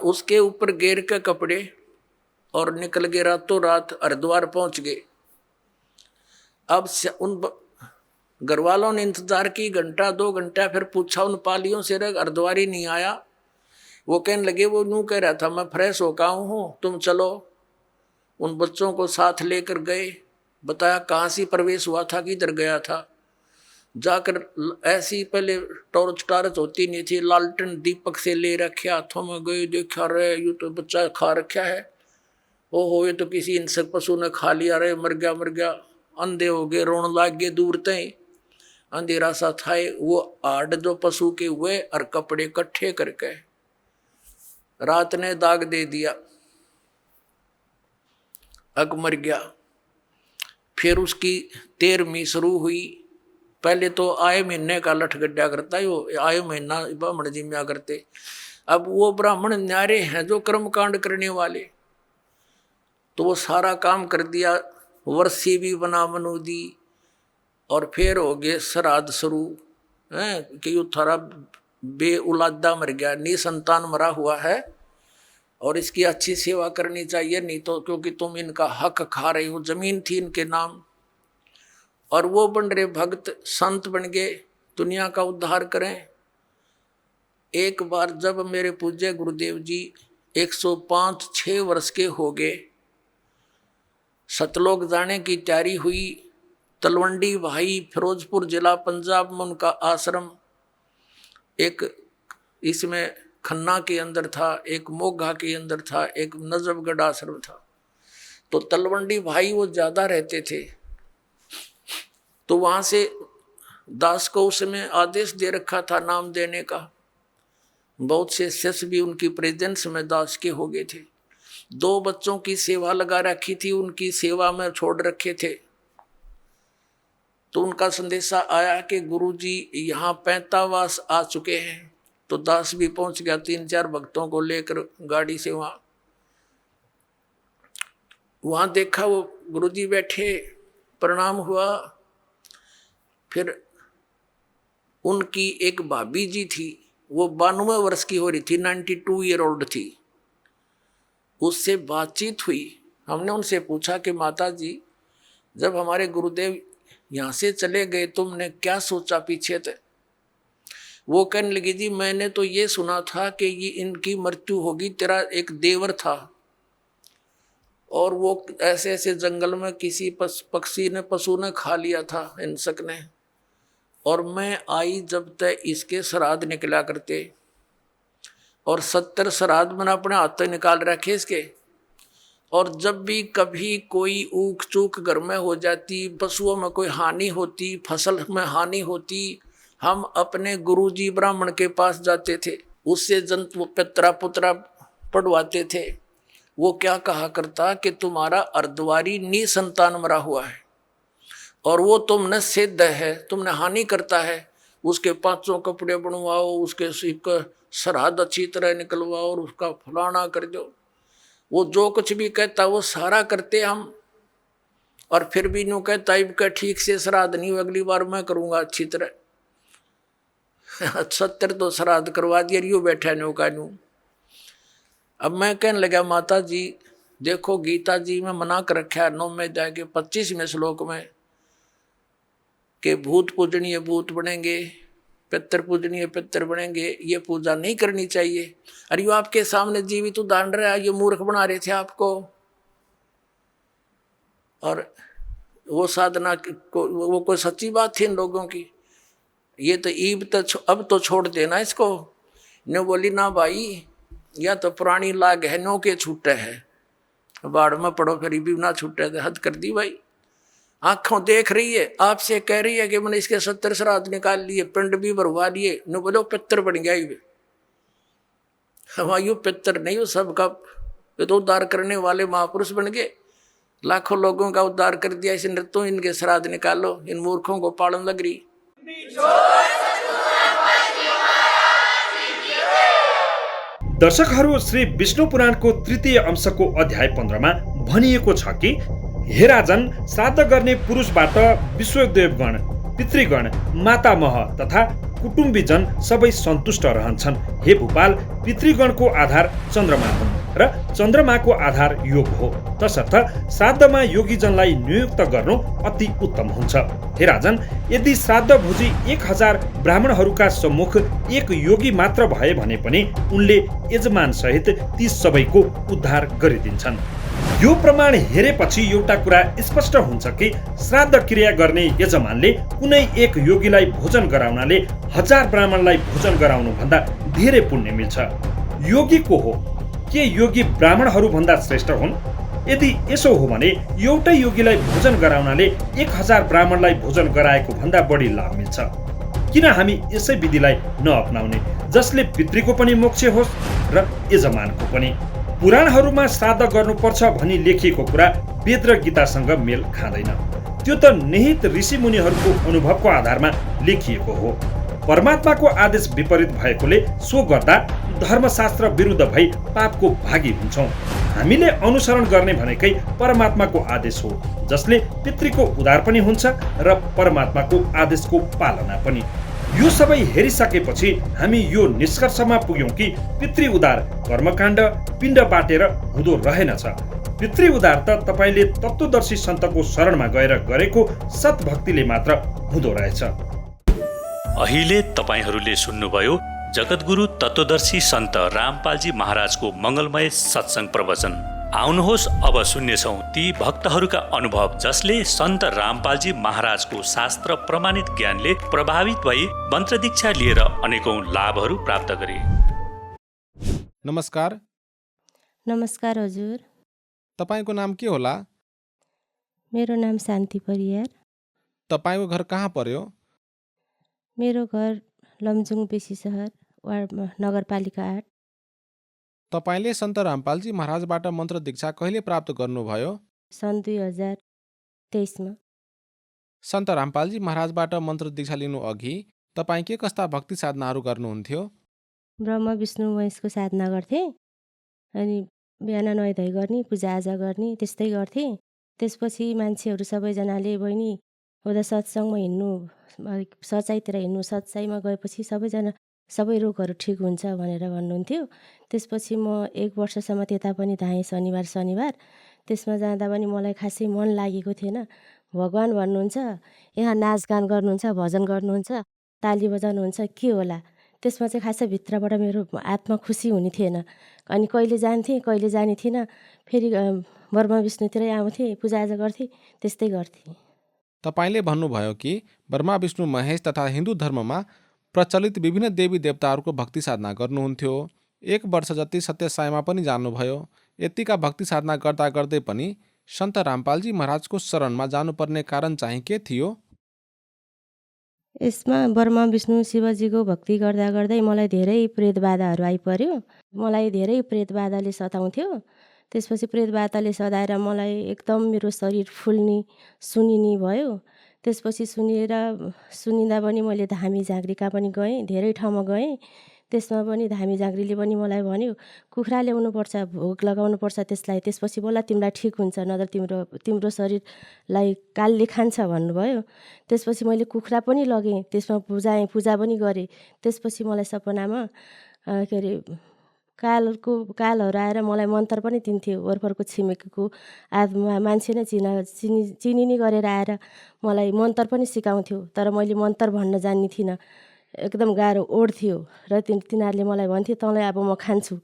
उसके ऊपर घेर के कपड़े और निकल गए, रातों रात हरिद्वार पहुंच गए। अब उन घर वालों ने इंतजार की, 1-2 घंटा, फिर पूछा उन पालियों से, हरिद्वारी नहीं आया। वो कहने लगे, वो यूं कह रहा था मैं फ्रेश हो गया हूँ, तुम चलो। उन बच्चों को साथ लेकर गए, बताया कहाँ से प्रवेश हुआ था, किधर गया था। जाकर ऐसी पहले टॉर्च होती नहीं थी, लालटेन दीपक से ले रखे हाथों में गए, देखा रहे यूँ तो बच्चा खा रखा है, ओहो ये तो किसी हिंसक पशु ने खा लिया, रहे मर गया। अंधे हो गए, रोने लाग गए, दूर तय अंधेरा सा था। वो आड़ जो पशु के हुए और कपड़े इकट्ठे करके रात ने दाग दे दिया, अग मर गया। फिर उसकी 13वीं शुरू हुई। पहले तो आए महीने का लठ गड्ढा करता है, वो आए महीना ब्राह्मण जी में करते। अब वो ब्राह्मण न्यारे हैं जो कर्म कांड करने वाले, तो वो सारा काम कर दिया। वर्षी भी बना बनू दी, और फिर हो गए श्राद्ध शुरू है कि थारा बे औलादा मर गया, निसंतान मरा हुआ है और इसकी अच्छी सेवा करनी चाहिए, नहीं तो क्योंकि तुम इनका हक खा रहे हो। जमीन थी इनके नाम, और वो बन रहे भक्त, संत बन गए, दुनिया का उद्धार करें। एक बार जब मेरे पूज्य गुरुदेव जी 105-6 वर्ष के हो गए, सतलोक जाने की तैयारी हुई। तलवंडी भाई, फिरोजपुर जिला पंजाब में उनका आश्रम, एक इसमें खन्ना के अंदर था, एक मोघा के अंदर था, एक नजफगढ़ आश्रम था। तो तलवंडी भाई वो ज़्यादा रहते थे, तो वहाँ से दास को उसमें आदेश दे रखा था नाम देने का। बहुत से शिष्य भी उनकी प्रेजेंस में दास के हो गए थे। 2 बच्चों की सेवा लगा रखी थी, उनकी सेवा में छोड़ रखे थे। तो उनका संदेशा आया कि गुरुजी यहाँ पैंतावास आ चुके हैं। तो दास भी पहुंच गया 3-4 भक्तों को लेकर गाड़ी से। वहाँ देखा वो गुरुजी बैठे, प्रणाम हुआ। फिर उनकी एक भाभी जी थी, वो 92 वर्ष की हो रही थी, 92 ईयर ओल्ड थी। उससे बातचीत हुई। हमने उनसे पूछा कि माता जी, जब हमारे गुरुदेव यहाँ से चले गए तुमने क्या सोचा पीछे थे? वो कहने लगी, जी मैंने तो ये सुना था कि ये इनकी मृत्यु होगी। तेरा एक देवर था और वो ऐसे ऐसे जंगल में किसी पक्षी ने, पशु ने खा लिया था, हिंसक ने, और मैं आई जब तक इसके श्राद्ध निकला करते, और 70 श्राद्ध मैंने अपने हाथ से निकाल रखे इसके। और जब भी कभी कोई ऊक चूक घर में हो जाती, पशुओं में कोई हानि होती, फसल में हानि होती, हम अपने गुरुजी ब्राह्मण के पास जाते थे, उससे जंतु पितरा पुत्रा पढ़वाते थे। वो क्या कहा करता कि तुम्हारा अर्धवारी निसंतान मरा हुआ है और वो तुमने सिद्ध है, तुमने हानि करता है, उसके 500 कपड़े बनवाओ, उसके श्राद्ध अच्छी तरह निकलवाओ और उसका फलाना कर दो। वो जो कुछ भी कहता वो सारा करते हम, और फिर भी यूँ कहता इनका ठीक से श्राद्ध नहीं हुआ, अगली बार मैं करूँगा अच्छी तरह। 70 तो श्राद्ध करवा दिया, यूँ बैठा न्यू का न्यू। अब मैं कहने लगा माता जी देखो गीता जी में मना कर रखा है 9वें अध्याय के 25वें श्लोक में कि भूत पूजनीय भूत बनेंगे, पितर पूजनीय पितर बनेंगे, ये पूजा नहीं करनी चाहिए। अरे यो आपके सामने जीवित उदाहरण रहा, ये मूर्ख बना रहे थे आपको। और वो साधना को वो कोई सच्ची बात थी इन लोगों की? ये तो ईब तो अब तो छोड़ देना इसको। ने बोली ना भाई, या तो पुरानी लाग है, नो के छूटे है, बाढ़ में पड़ो फिर भी ना छूटे, तो हद कर दी भाई। आंखों देख रही है, आपसे कह रही है कि मैंने इसके 70 श्राद्ध निकाल लिए, पिंड भी भरवा लिए, नो बोलो पितर बन गया ही। हमारे पितर नहीं, वो सबका ये तो उद्धार करने वाले महापुरुष बन गए, लाखों लोगों का उद्धार कर दिया। इस नृत्यों इनके श्राद्ध निकालो, इन मूर्खों को पालन लग रही। दर्शकहरू, श्री विष्णु पुराणको 3य अंशको अध्याय 15 मा भनिएको छ कि हे राजन, श्राद्ध गर्ने पुरुषबाट विश्वदेवगण, पितृगण, मातामह तथा कुटुम्बीजन सबै सन्तुष्ट रहन्छन्। हे भूपाल, पितृगणको आधार चन्द्रमा हुन् र चन्द्रमाको आधार योग हो, तसर्थ श्राद्धमा योगीजनलाई नियुक्त गर्नु अति उत्तम हुन्छ। हे राजन, यदि श्राद्ध भोजी 1000 ब्राह्मणहरूका सम्मुख एक योगी मात्र भए भने पनि उनले यजमान सहित ती सबैको उद्धार गरिदिन्छन्। यो प्रमाण हेरेपछि एउटा कुरा स्पष्ट हुन्छ कि श्राद्ध क्रिया गर्ने यजमानले कुनै एक योगीलाई भोजन गराउनाले 1000 ब्राह्मणलाई भोजन गराउनु भन्दा धेरै पुण्य मिल्छ। योगी को हो? के योगी ब्राह्मणहरू भन्दा श्रेष्ठ हुन्? यदि यसो हो भने एउटै योगीलाई भोजन गराउनाले 1000 ब्राह्मणलाई भोजन गराएको भन्दा बढी लाभ मिल्छ। किन हामी यसै विधिलाई नअपनाउने, जसले पितृको पनि मोक्ष होस् र यजमानको पनि? पुराणहरूमा श्राद्ध गर्नुपर्छ भनी लेखिएको कुरा वेद र गीतासँग मेल खाँदैन। त्यो त निहित ऋषि मुनिहरूको अनुभवको आधारमा लेखिएको हो। परमात्माको आदेश विपरीत भएकोले सो गर्दा धर्मशास्त्र विरुद्ध भई पापको भागी हुन्छौँ। हामीले अनुसरण गर्ने भनेकै परमात्माको आदेश हो, जसले पितृको उद्धार पनि हुन्छ र परमात्माको आदेशको पालना पनि। यो सबै हेरिसकेपछि हामी यो निष्कर्षमा पुग्यौं कि पितृ उद्धार कर्मकाण्ड पिण्ड बाटेर हुँदो रहेनछ। पितृ उद्धार त तपाईले तत्त्वदर्शी सन्तको शरणमा गएर गरेको सतभक्तिले मात्र हुँदो रहेछ। अहिले तपाईहरूले सुन्नुभयो जगतगुरु तत्त्वदर्शी सन्त रामपालजी महाराजको मङ्गलमय सत्सङ्ग प्रवचन। आउनुहोस् अब सुन्नेछौँ ती भक्तहरूका अनुभव जसले सन्त रामपालजी महाराजको शास्त्र प्रमाणित ज्ञानले प्रभावित भई मन्त्र दीक्षा लिएर अनेकौं लाभहरू प्राप्त गरे। नमस्कार। नमस्कार हजुर। तपाईको नाम के होला? मेरो नाम शान्ति परियार। तपाईको घर कहाँ पर्यो? मेरो घर लमजुङ बेसी सहर वार्ड नगरपालिका 8। तपाईले सन्त रामपालजी महाराजबाट मन्त्र दीक्षा कहिले प्राप्त गर्नुभयो? सन् 2023 मा। सन्त रामपालजी महाराजबाट मन्त्र दीक्षा लिनु अघि तपाई के कस्ता भक्ति साधनाहरू गर्नुहुन्थ्यो? ब्रह्म विष्णु महेशको साधना गर्थे, अनि बिहान नुहाइधुवाइ गर्ने, पूजाआजा गर्ने, त्यस्तै गर्थे। त्यसपछि मान्छेहरू सबैजनाले बहिनी हुँदा सत्सङ्गमा हिँड्नु, सच्चाइतिर हिँड्नु, सच्चाइमा गएपछि सबै रोगहरू ठिक हुन्छ भनेर भन्नुहुन्थ्यो। त्यसपछि म 1 वर्षसम्म त्यता पनि धाएँ शनिबार। त्यसमा जाँदा पनि मलाई खासै मन लागेको थिएन। भगवान् भन्नुहुन्छ यहाँ नाचगान गर्नुहुन्छ, भजन गर्नुहुन्छ, ताली बजाउनुहुन्छ, के होला? त्यसमा चाहिँ खासै भित्रबाट मेरो आत्मा खुसी हुने थिएन। अनि कहिले जान्थेँ, कहिले जाने थिइनँ, फेरि ब्रह्म विष्णुतिरै आउँथेँ, पूजाआजा गर्थेँ, त्यस्तै गर्थेँ। तपाईले भन्नुभयो कि ब्रह्मा विष्णु महेश तथा हिन्दू धर्ममा प्रचलित विभिन्न देवी देवताहरूको भक्ति साधना गर्नुहुन्थ्यो। 1 वर्ष जति सत्य साईमा पनि जानुभयो। यतिका भक्ति साधना गर्दा गर्दै पनि सन्त रामपालजी महाराजको शरणमा जानुपर्ने कारण चाहिँ के थियो? यसमा ब्रह्मा विष्णु शिवजीको भक्ति गर्दा गर्दै मलाई धेरै प्रेत बाधाहरू आइपर्यो। मलाई धेरै प्रेत बाधाले सताउँथ्यो। त्यसपछि प्रेत बाधाले सताएर मलाई एकदम मेरो शरीर फुल्ने सुनिने भयो। त्यसपछि सुनिँदा पनि मैले धामी झाँक्रीका पनि गएँ, धेरै ठाउँमा गएँ। त्यसमा पनि धामी झाँक्रीले पनि मलाई भन्यो कुखुरा ल्याउनुपर्छ, भोग लगाउनुपर्छ त्यसलाई, त्यसपछि बोला तिमीलाई ठिक हुन्छ, नत्र तिम्रो शरीरलाई कालले खान्छ भन्नुभयो। त्यसपछि मैले कुखुरा पनि लगेँ, त्यसमा पूजा पनि गरेँ। त्यसपछि मलाई सपनामा के अरे कालहरू आएर मलाई मन्त्र पनि दिन्थ्यो। वरपरको छिमेकीको मान्छे नै चिनिने गरेर आएर मलाई मन्त्र पनि सिकाउँथ्यो। तर मैले मन्त्र भन्न जान्ने थिइनँ, एकदम गाह्रो ओड थियो। र तिनीहरूले मलाई भन्थ्यो तँलाई अब म खान्छु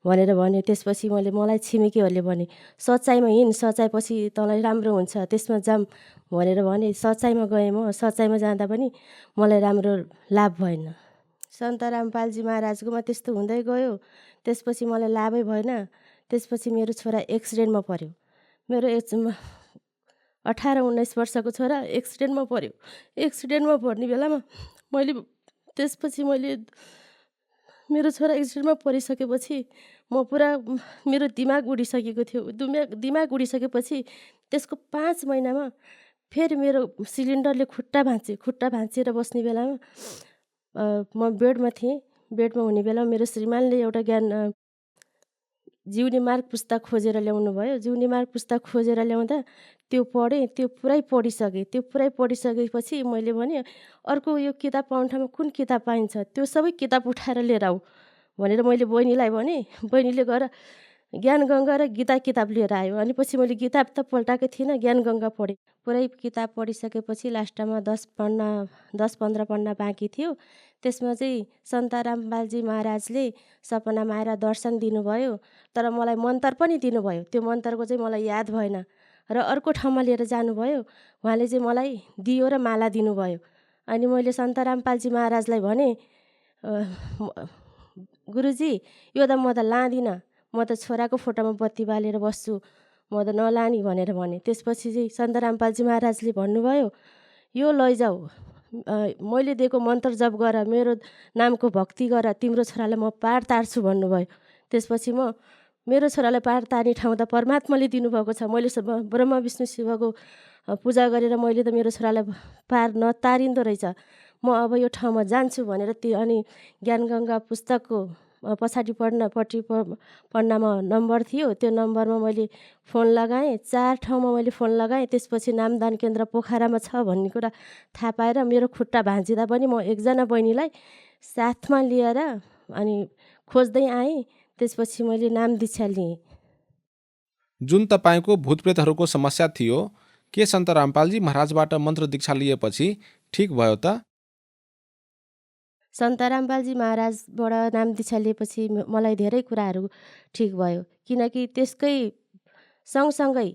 भनेर भन्यो। त्यसपछि मलाई छिमेकीहरूले भने सच्चाइमा हिँड, सच्चाइपछि तँलाई राम्रो हुन्छ, त्यसमा जाम भनेर भने। सच्चाइमा गएँ म। सच्चाइमा जाँदा पनि मलाई राम्रो लाभ भएन। सन्त रामपालजी महाराजकोमा त्यस्तो हुँदै गयो। त्यसपछि मलाई लाभै भएन। त्यसपछि मेरो छोरा एक्सिडेन्टमा पर्यो। मेरो 18-19 वर्षको छोरा एक्सिडेन्टमा पर्यो। एक्सिडेन्टमा पर्ने बेलामा त्यसपछि मेरो छोरा एक्सिडेन्टमा परिसकेपछि म पुरा मेरो दिमाग उडिसकेको थियो। दिमाग उडिसकेपछि त्यसको 5 महिनामा फेरि मेरो सिलिन्डरले खुट्टा भाँचिएर बस्ने बेलामा म बेडमा थिएँ। बेडमा हुने बेलामा मेरो श्रीमानले एउटा जिउने मार्ग पुस्तक खोजेर ल्याउनु भयो। जिउने मार्ग पुस्तक खोजेर ल्याउँदा त्यो पढेँ। त्यो पुरै पढिसकेँ। त्यो पुरै पढिसकेपछि मैले भने अर्को यो किताब पाउने ठाउँमा कुन किताब पाइन्छ, त्यो सबै किताब उठाएर लिएर आऊ भनेर मैले बहिनीलाई भने। बहिनीले गएर ज्ञानगङ्गा र गीता किताब लिएर आयो। अनि पछि मैले किताब त पल्टाएकै थिइनँ, ज्ञानगङ्गा पढेँ। पुरै किताब पढिसकेपछि लास्टमा 10-15 पन्ना बाँकी थियो। त्यसमा चाहिँ सन्त रामपालजी महाराजले सपनामा आएर दर्शन दिनुभयो। तर मलाई मन्त्र पनि दिनुभयो। त्यो मन्त्रको चाहिँ मलाई याद भएन। र अर्को ठाउँमा लिएर जानुभयो। उहाँले चाहिँ मलाई दियो र माला दिनुभयो। अनि मैले सन्त रामपालजी महाराजलाई भने गुरुजी यो त म त लाँदिनँ, म त छोराको फोटोमा बत्ती बालेर बस्छु, म त नलाने भनेर भने। त्यसपछि चाहिँ सन्त रामपालजी महाराजले भन्नुभयो यो लैजाऊ, मैले दिएको मन्त्र जप गर, मेरो नामको भक्ति गर, तिम्रो छोरालाई म पार तार्छु भन्नुभयो। त्यसपछि मेरो छोरालाई पार तार्ने ठाउँ त परमात्माले दिनुभएको छ। मैले ब्रह्मा विष्णु शिवको पूजा गरेर मैले त मेरो छोरालाई पार नतारिँदो रहेछ। म अब यो ठाउँमा जान्छु भनेर अनि ज्ञानगङ्गा पुस्तकको पछाडिपट्टि पन्नामा नम्बर थियो। त्यो नम्बरमा मैले फोन लगाएँ। 4 ठाउँमा मैले फोन लगाएँ। त्यसपछि नामदान केन्द्र पोखरामा छ भन्ने कुरा थाहा पाएर मेरो खुट्टा भाँचिँदा पनि म एकजना बहिनीलाई साथमा लिएर अनि खोज्दै आएँ। त्यसपछि मैले नाम दीक्षा लिएँ। जुन तपाईँको भूतप्रेतहरूको समस्या थियो, के सन्त रामपालजी महाराजबाट मन्त्र दीक्षा लिएपछि ठिक भयो त? सन्त रामपालजी महाराजबाट नाम दीक्षा लिएपछि मलाई धेरै कुराहरू ठिक भयो। किनकि त्यसकै सँगसँगै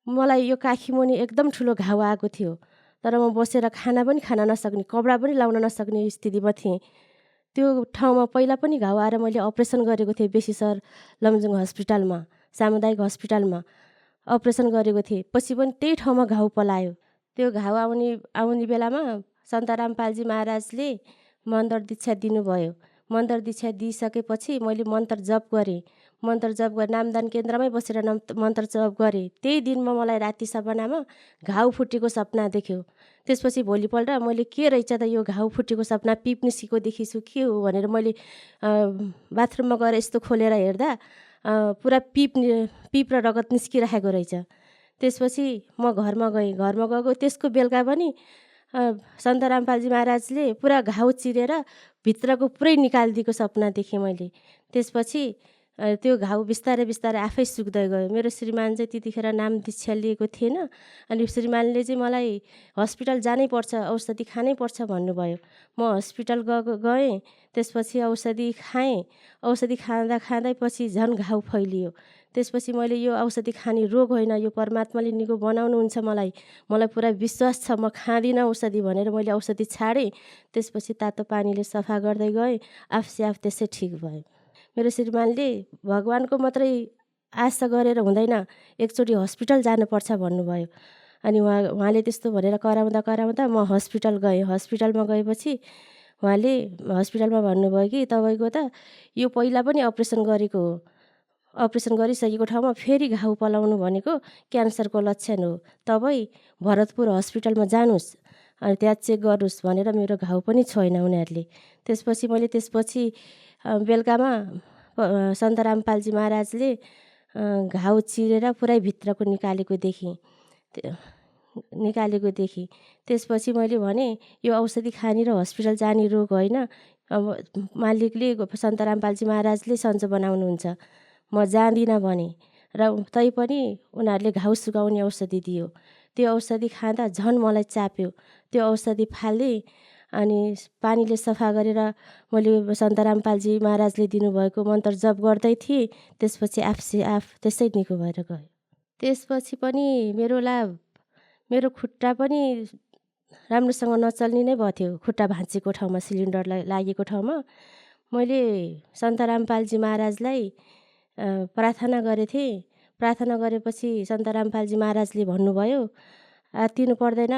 मलाई यो काखीमुनि एकदम ठुलो घाउ आएको थियो। तर म बसेर खाना पनि खान नसक्ने, कपडा पनि लाउन नसक्ने स्थितिमा थिएँ। त्यो ठाउँमा पहिला पनि घाउ आएर मैले अपरेसन गरेको थिएँ। बेसीसर लमजुङ हस्पिटलमा, सामुदायिक हस्पिटलमा अपरेसन गरेको थिएँ। पछि पनि त्यही ठाउँमा घाउ पलायो। त्यो घाउ आउने बेलामा सन्त रामपालजी महाराजले मन्त्र दीक्षा दिनुभयो। मन्त्र दीक्षा दिइसकेपछि मैले मन्त्र जप गरेँ। नामदान केन्द्रमै बसेर मन्त्र जप गरेँ। त्यही दिनमा मलाई राति सपनामा घाउ फुटेको सपना देख्यो। त्यसपछि भोलिपल्ट मैले के रहेछ त यो घाउ फुटेको सपना, पिप निस्केको देखिछु, के हो भनेर मैले बाथरुममा गएर यस्तो खोलेर हेर्दा पुरा पिप र रगत निस्किरहेको रहेछ। त्यसपछि म घरमा गएँ। घरमा गएको त्यसको बेलुका पनि सन्त रामपालजी महाराजले पुरा घाउ चिरेर भित्रको पुरै निकालिदिएको सपना देखेँ मैले। त्यसपछि त्यो घाउ बिस्तारै बिस्तारै आफै सुक्दै गयो। मेरो श्रीमान चाहिँ त्यतिखेर नाम दीक्षा लिएको थिएन। अनि श्रीमानले चाहिँ मलाई हस्पिटल जानै पर्छ, औषधि खानै पर्छ भन्नुभयो। म हस्पिटल गएँ। त्यसपछि औषधि खाएँ। औषधि खाँदै पछि झन् घाउ फैलियो। त्यसपछि मैले यो औषधि खाने रोग होइन, यो परमात्माले निको बनाउनुहुन्छ मलाई पुरा विश्वास छ, म खाँदिनँ औषधि भनेर मैले औषधि छाडेँ। त्यसपछि तातो पानीले सफा गर्दै गएँ। आफसे आफ त्यसै ठिक भयो। मेरो श्रीमानले भगवानको मात्रै आशा गरेर हुँदैन, एकचोटि हस्पिटल जानुपर्छ भन्नुभयो। अनि उहाँले त्यस्तो भनेर कराउँदा म हस्पिटल गएँ। हस्पिटलमा गएपछि उहाँले हस्पिटलमा भन्नुभयो कि तपाईँको त यो पहिला पनि अपरेसन गरेको हो, अपरेसन गरिसकेको ठाउँमा फेरि घाउ पलाउनु भनेको क्यान्सरको लक्षण हो, तपाईँ भरतपुर हस्पिटलमा जानुहोस्, अनि त्यहाँ चेक गर्नुहोस् भनेर मेरो घाउ पनि छोएन उनीहरूले। त्यसपछि बेलुकामा सन्त रामपालजी महाराजले घाउ चिरेर पुरै भित्रको निकालेको देखेँ। त्यसपछि मैले भने यो औषधि खाने र हस्पिटल जाने रोग होइन, अब मालिकले सन्त रामपालजी महाराजले सन्चो बनाउनुहुन्छ, म जाँदिनँ भने र तैपनि उनीहरूले घाउ सुकाउने औषधि दियो। त्यो औषधि खाँदा झन् मलाई चाप्यो। त्यो औषधि फालेँ अनि पानीले सफा गरेर मैले सन्त रामपालजी महाराजले दिनुभएको मन्त्र जप गर्दै थिएँ। त्यसपछि आफ त्यसै निको भएर गयो। त्यसपछि पनि मेरो खुट्टा पनि राम्रोसँग नचल्ने नै भयो थियो। खुट्टा भाँचेको ठाउँमा, सिलिन्डर लागेको ठाउँमा मैले सन्त रामपालजी महाराजलाई प्रार्थना गरेको थिएँ। प्रार्थना गरेपछि सन्त रामपालजी महाराजले भन्नुभयो आत्तिनु पर्दैन,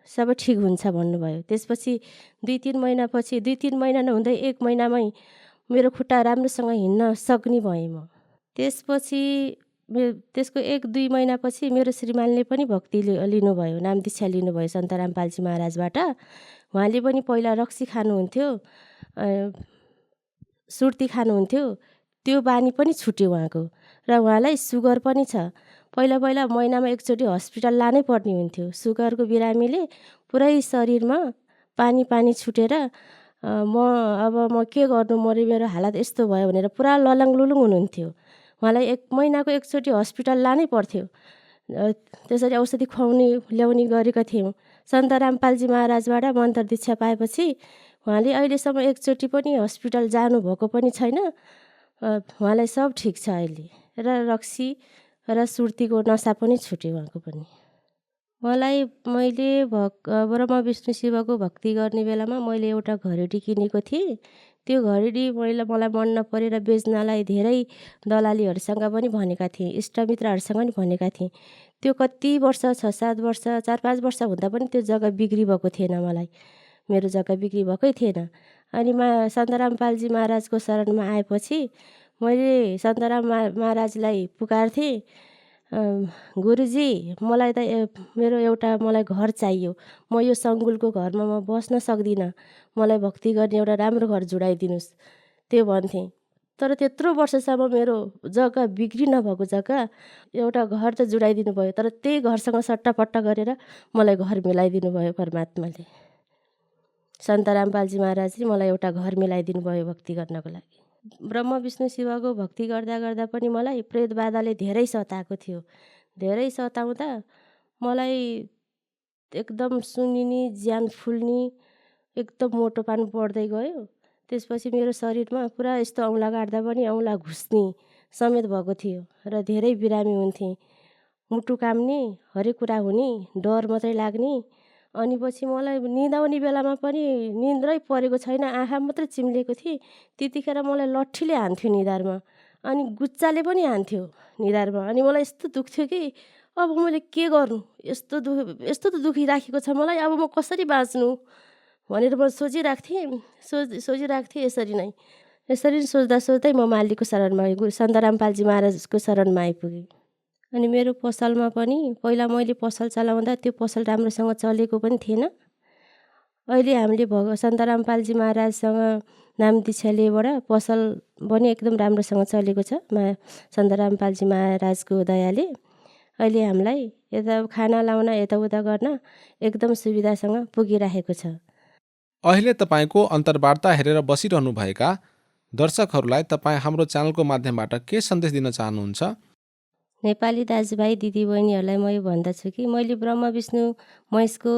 सबै ठिक हुन्छ भन्नुभयो। त्यसपछि 2-3 महिनापछि 2-3 महिना नहुँदै 1 महिनामै मेरो खुट्टा राम्रोसँग हिँड्न सक्ने भएँ म। त्यसपछि त्यसको 1-2 महिनापछि मेरो श्रीमानले पनि भक्ति लिनुभयो, नाम दीक्षा लिनुभयो सन्त रामपालजी महाराजबाट। उहाँले पनि पहिला रक्सी खानुहुन्थ्यो, सुर्ती खानुहुन्थ्यो। त्यो बानी पनि छुट्यो उहाँको र उहाँलाई सुगर पनि छ। पहिला महिनामा एकचोटि हस्पिटल लानै पर्ने हुन्थ्यो। सुगरको बिरामीले पुरै शरीरमा पानी छुटेर म के गर्नु, मेरो हालत यस्तो भयो भनेर पुरा ललङलुलुङ हुनुहुन्थ्यो। उहाँलाई 1 महिनाको एकचोटि हस्पिटल लानै पर्थ्यो। त्यसरी औषधि ल्याउने गरेका थियौँ। सन्त रामपालजी महाराजबाट मन्त्र दीक्षा पाएपछि उहाँले अहिलेसम्म एकचोटि पनि हस्पिटल जानुभएको पनि छैन। उहाँलाई सब ठिक छ अहिले र रक्सी र सुर्तीको नसा पनि छुट्यो उहाँको पनि। मैले ब्रह्मा विष्णु शिवको भक्ति गर्ने बेलामा मैले एउटा घरेडी किनेको थिएँ। त्यो घरेडी मलाई मन नपरेर बेच्नलाई धेरै दलालीहरूसँग पनि भनेका थिएँ, इष्टमित्रहरूसँग पनि भनेका थिएँ। त्यो कति वर्ष 6-7 वर्ष 4-5 वर्ष हुँदा पनि त्यो जग्गा बिक्री भएको थिएन। मेरो जग्गा बिक्री भएकै थिएन। अनि सन्त रामपालजी महाराजको शरणमा आएपछि मैले सन्त राम महाराजलाई पुकार्थेँ, गुरुजी मलाई त मलाई घर चाहियो। म यो सङ्गुलको घरमा म बस्न सक्दिनँ। मलाई भक्ति गर्ने एउटा राम्रो घर जुडाइदिनुहोस्, त्यो भन्थेँ। तर त्यत्रो वर्षसम्म मेरो जग्गा बिक्री नभएको जग्गा एउटा घर त जुडाइदिनु भयो, तर त्यही घरसँग सट्टापट्टा गरेर मलाई घर मिलाइदिनु भयो परमात्माले। सन्त रामपालजी महाराजले मलाई एउटा घर मिलाइदिनु भयो भक्ति गर्नको लागि। ब्रह्म विष्णु शिवको भक्ति गर्दा पनि मलाई प्रेत बाधाले धेरै सताएको थियो। धेरै सताउँदा मलाई एकदम सुन्निने, ज्यान फुल्ने, एकदम मोटोपान बढ्दै गयो। त्यसपछि मेरो शरीरमा पुरा यस्तो औँला काट्दा पनि औँला घुस्ने समेत भएको थियो र धेरै बिरामी हुन्थे। मुटु काम्ने, हरेक कुरा हुने, डर मात्रै लाग्ने। अनि पछि मलाई निद आउने बेलामा पनि निन्द्रै परेको छैन, आँखा मात्रै चिम्लेको थिएँ। त्यतिखेर मलाई लट्ठीले हान्थ्यो निधारमा, अनि गुच्चाले पनि हान्थ्यो निधारमा। अनि मलाई यस्तो दुख्थ्यो कि अब मैले के गर्नु, यस्तो त दुखिराखेको छ मलाई, अब म कसरी बाँच्नु भनेर म सोचिरहेको थिएँ। यसरी सोच्दै म मालिकको शरणमा सन्त रामपालजी महाराजको शरणमा आइपुगेँ। अनि मेरो पसलमा पनि पहिला मैले पसल चलाउँदा त्यो पसल राम्रोसँग चलेको पनि थिएन। अहिले हामीले सन्त रामपालजी महाराजसँग नाम दीक्षा लिएबाट पसल पनि एकदम राम्रोसँग चलेको छ सन्त रामपालजी महाराजको दयाले। अहिले हामीलाई यता खाना लाउन यताउता गर्न एकदम सुविधासँग पुगिरहेको छ। अहिले तपाईँको अन्तर्वार्ता हेरेर बसिरहनुभएका दर्शकहरूलाई तपाईँ हाम्रो च्यानलको माध्यमबाट के सन्देश दिन चाहनुहुन्छ? नेपाली दाजुभाइ दिदीबहिनीहरूलाई म यो भन्दछु कि मैले ब्रह्मा विष्णु महेशको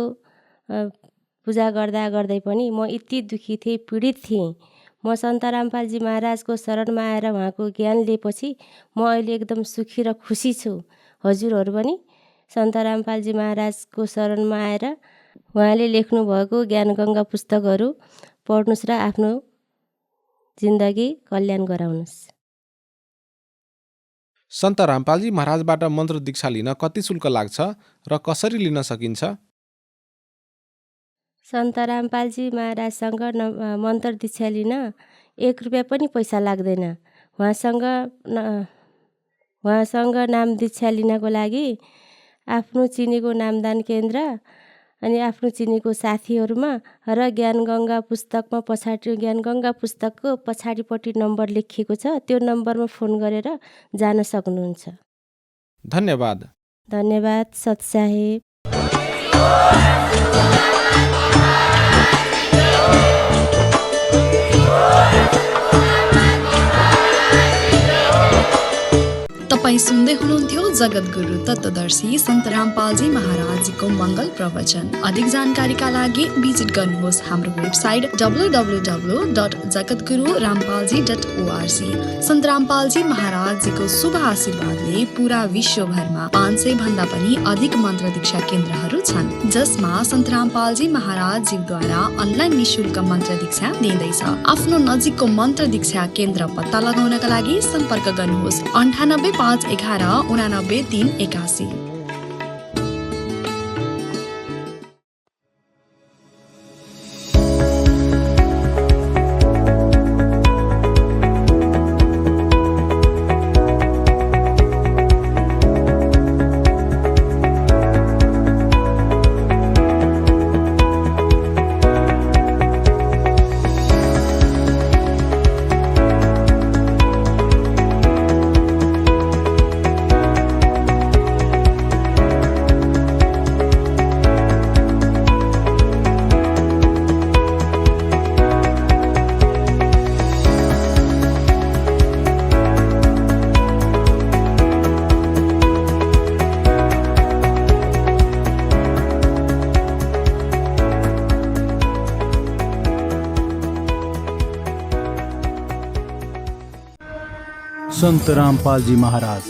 पूजा गर्दै पनि म यति दुखी थिएँ, पीडित थिएँ। म सन्त रामपालजी महाराजको शरणमा आएर उहाँको ज्ञान लिएपछि म अहिले एकदम सुखी र खुसी छु। हजुरहरू पनि सन्त रामपालजी महाराजको शरणमा आएर उहाँले लेख्नुभएको ज्ञानगङ्गा पुस्तकहरू पढ्नुहोस् र आफ्नो जिन्दगी कल्याण गराउनुहोस्। सन्त रामपालजी महाराजबाट मन्त्र दीक्षा लिन कति शुल्क लाग्छ र कसरी लिन सकिन्छ? सन्त रामपालजी महाराजसँग मन्त्र दीक्षा लिन 1 रुपियाँ पनि पैसा लाग्दैन। उहाँसँग नाम दीक्षा लिनको लागि आफ्नो चिनेको नामदान केन्द्र अनि आफ्नो चिनेको साथीहरूमा र ज्ञानगङ्गा पुस्तकको पछाडिपट्टि नम्बर लेखिएको छ, त्यो नम्बरमा फोन गरेर जान सक्नुहुन्छ। धन्यवाद। सत साहेब। तपाई सुन्दै हुनुहुन्थ्यो जगतगुरु तत्त्वदर्शी सन्त रामपालजी महाराजजीको मङ्गल प्रवचन। अधिक जानकारीका लागि भिजिट गर्नुहोस् हाम्रो वेबसाइट www.jagatgururampalji.org। सन्त रामपालजी महाराजजीको शुभ आशीर्वादले पूरा विश्वभरमा 500 भन्दा पनि अधिक मन्त्र दीक्षा केन्द्रहरू छन्, जसमा सन्त रामपालजी महाराजजीद्वारा अनलाइन निशुल्क मन्त्र दीक्षा दिँदैछ। आफ्नो नजिकको मन्त्र दीक्षा केन्द्र पत्ता लगाउनका लागि सम्पर्क गर्नुहोस् 98 511 89 381। सन्त रामपालजी महाराज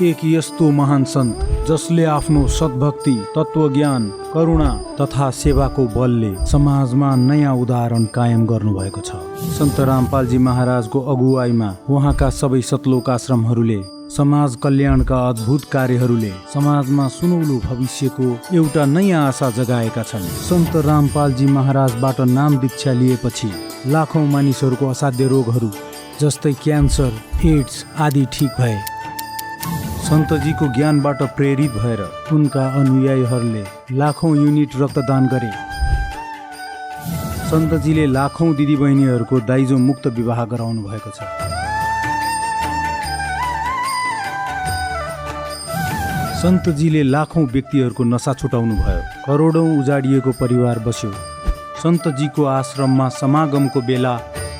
एक यस्तो महान सन्त जसले आफ्नो सद्भक्ति, तत्त्वज्ञान, करुणा तथा सेवाको बलले समाजमा नयाँ उदाहरण कायम गर्नुभएको छ। सन्त रामपालजी महाराजको अगुवाईमा उहाँका सबै सतलोक आश्रमहरूले समाज कल्याणका अद्भुत कार्यहरूले समाजमा सुनौलो भविष्यको एउटा नयाँ आशा जगाएका छन्। सन्त रामपालजी महाराजबाट नाम दीक्षा लिएपछि लाखौं मानिसहरूको असाध्य रोगहरू जस्तै क्यान्सर, एड्स आदि ठीक भए। सन्तजीको ज्ञानबाट प्रेरित भएर उनका अनुयायीहरूले लाखौं युनिट रक्तदान गरे। सन्तजीले लाखौं दिदीबहिनीहरूको दाइजो मुक्त विवाह गराउनु भएको छ। सन्तजीले लाखौं व्यक्तिहरूको नशा छुटाउनु भयो। करोडौं उजाडिएको परिवार बस्यो। सन्तजीको आश्रममा समागमको बेला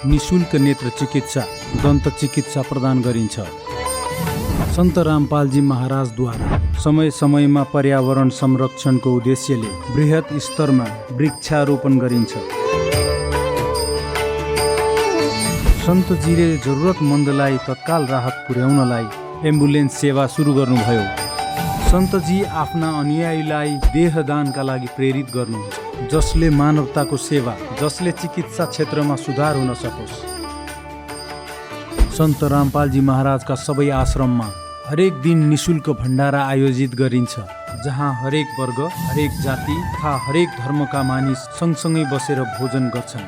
निशुल्क नेत्र चिकित्सा, दन्त चिकित्सा प्रदान गरिन्छ। सन्त रामपालजी महाराजद्वारा समय समयमा पर्यावरण संरक्षणको उद्देश्यले बृहत स्तरमा वृक्षारोपण गरिन्छ। सन्तजीले जरुरतमन्दलाई तत्काल राहत पुर्याउनलाई एम्बुलेन्स सेवा सुरु गर्नुभयो। सन्तजी आफ्ना अनुयायीलाई देहदानका लागि प्रेरित गर्नुहुन्छ, जसले मानवताको सेवा, जसले चिकित्सा क्षेत्रमा सुधार हुन सकोस्। सन्त रामपालजी महाराजका सबै आश्रममा हरेक दिन निशुल्क भण्डारा आयोजित गरिन्छ, जहाँ हरेक वर्ग, हरेक जाति तथा हरेक धर्मका मानिस सँगसँगै बसेर भोजन गर्छन्।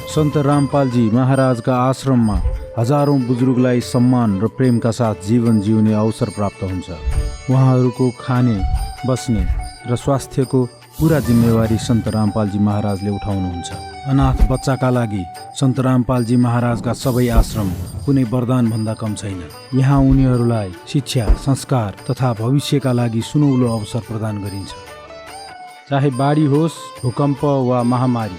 सन्त रामपालजी महाराजका आश्रममा हजारौं बुजुर्गलाई सम्मान र प्रेमका साथ जीवन जिउने अवसर प्राप्त हुन्छ। उहाँहरूको खाने, बस्ने र स्वास्थ्यको पूरा जिम्मेवारी सन्त रामपालजी महाराजले उठाउनुहुन्छ। अनाथ बच्चाका लागि सन्त रामपालजी महाराजका सबै आश्रम कुनै वरदान भन्दा कम छैन। यहाँ उनीहरूलाई शिक्षा, संस्कार तथा भविष्यका लागि सुनौलो अवसर प्रदान गरिन्छ। चाहे बाढी होस्, भूकम्प वा महामारी,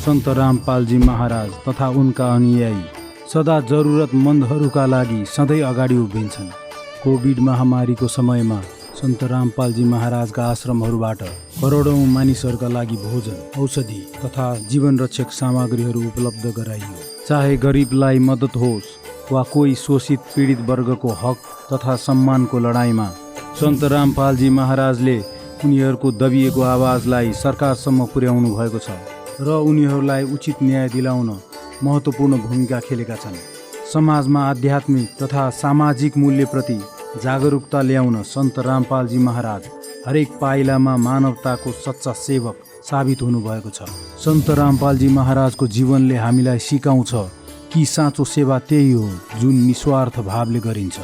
सन्त रामपालजी महाराज तथा उनका अनुयायी सदा जरुरतमन्दहरूका लागि सधैँ अगाडि उभिन्छन्। कोभिड महामारीको समयमा सन्त रामपालजी महाराजका आश्रमहरूबाट करोडौं मानिसहरूका लागि भोजन, औषधि तथा जीवन रक्षक सामग्रीहरू उपलब्ध गराइयो। चाहे गरिबलाई मद्दत होस् वा कोही शोषित पीडित वर्गको हक तथा सम्मानको लडाइँमा सन्त रामपालजी महाराजले उनीहरूको दबिएको आवाजलाई सरकारसम्म पुर्याउनु भएको छ र उनीहरूलाई उचित न्याय दिलाउन महत्त्वपूर्ण भूमिका खेलेका छन्। समाजमा आध्यात्मिक तथा सामाजिक मूल्यप्रति जागरुकता ल्याउन सन्त रामपालजी महाराज हरेक पाइलामा मानवताको सच्चा सेवक साबित हुनुभएको छ। सन्त रामपालजी महाराजको जीवनले हामीलाई सिकाउँछ कि साँचो सेवा त्यही हो जुन निस्वार्थ भावले गरिन्छ।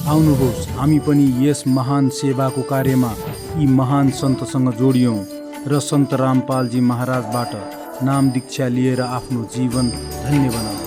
आउनुहोस् हामी पनि यस महान सेवाको कार्यमा यी महान सन्तसँग जोडियौँ र सन्त रामपालजी महाराजबाट नाम दीक्षा लिएर आफ्नो जीवन धन्य बनाऊ।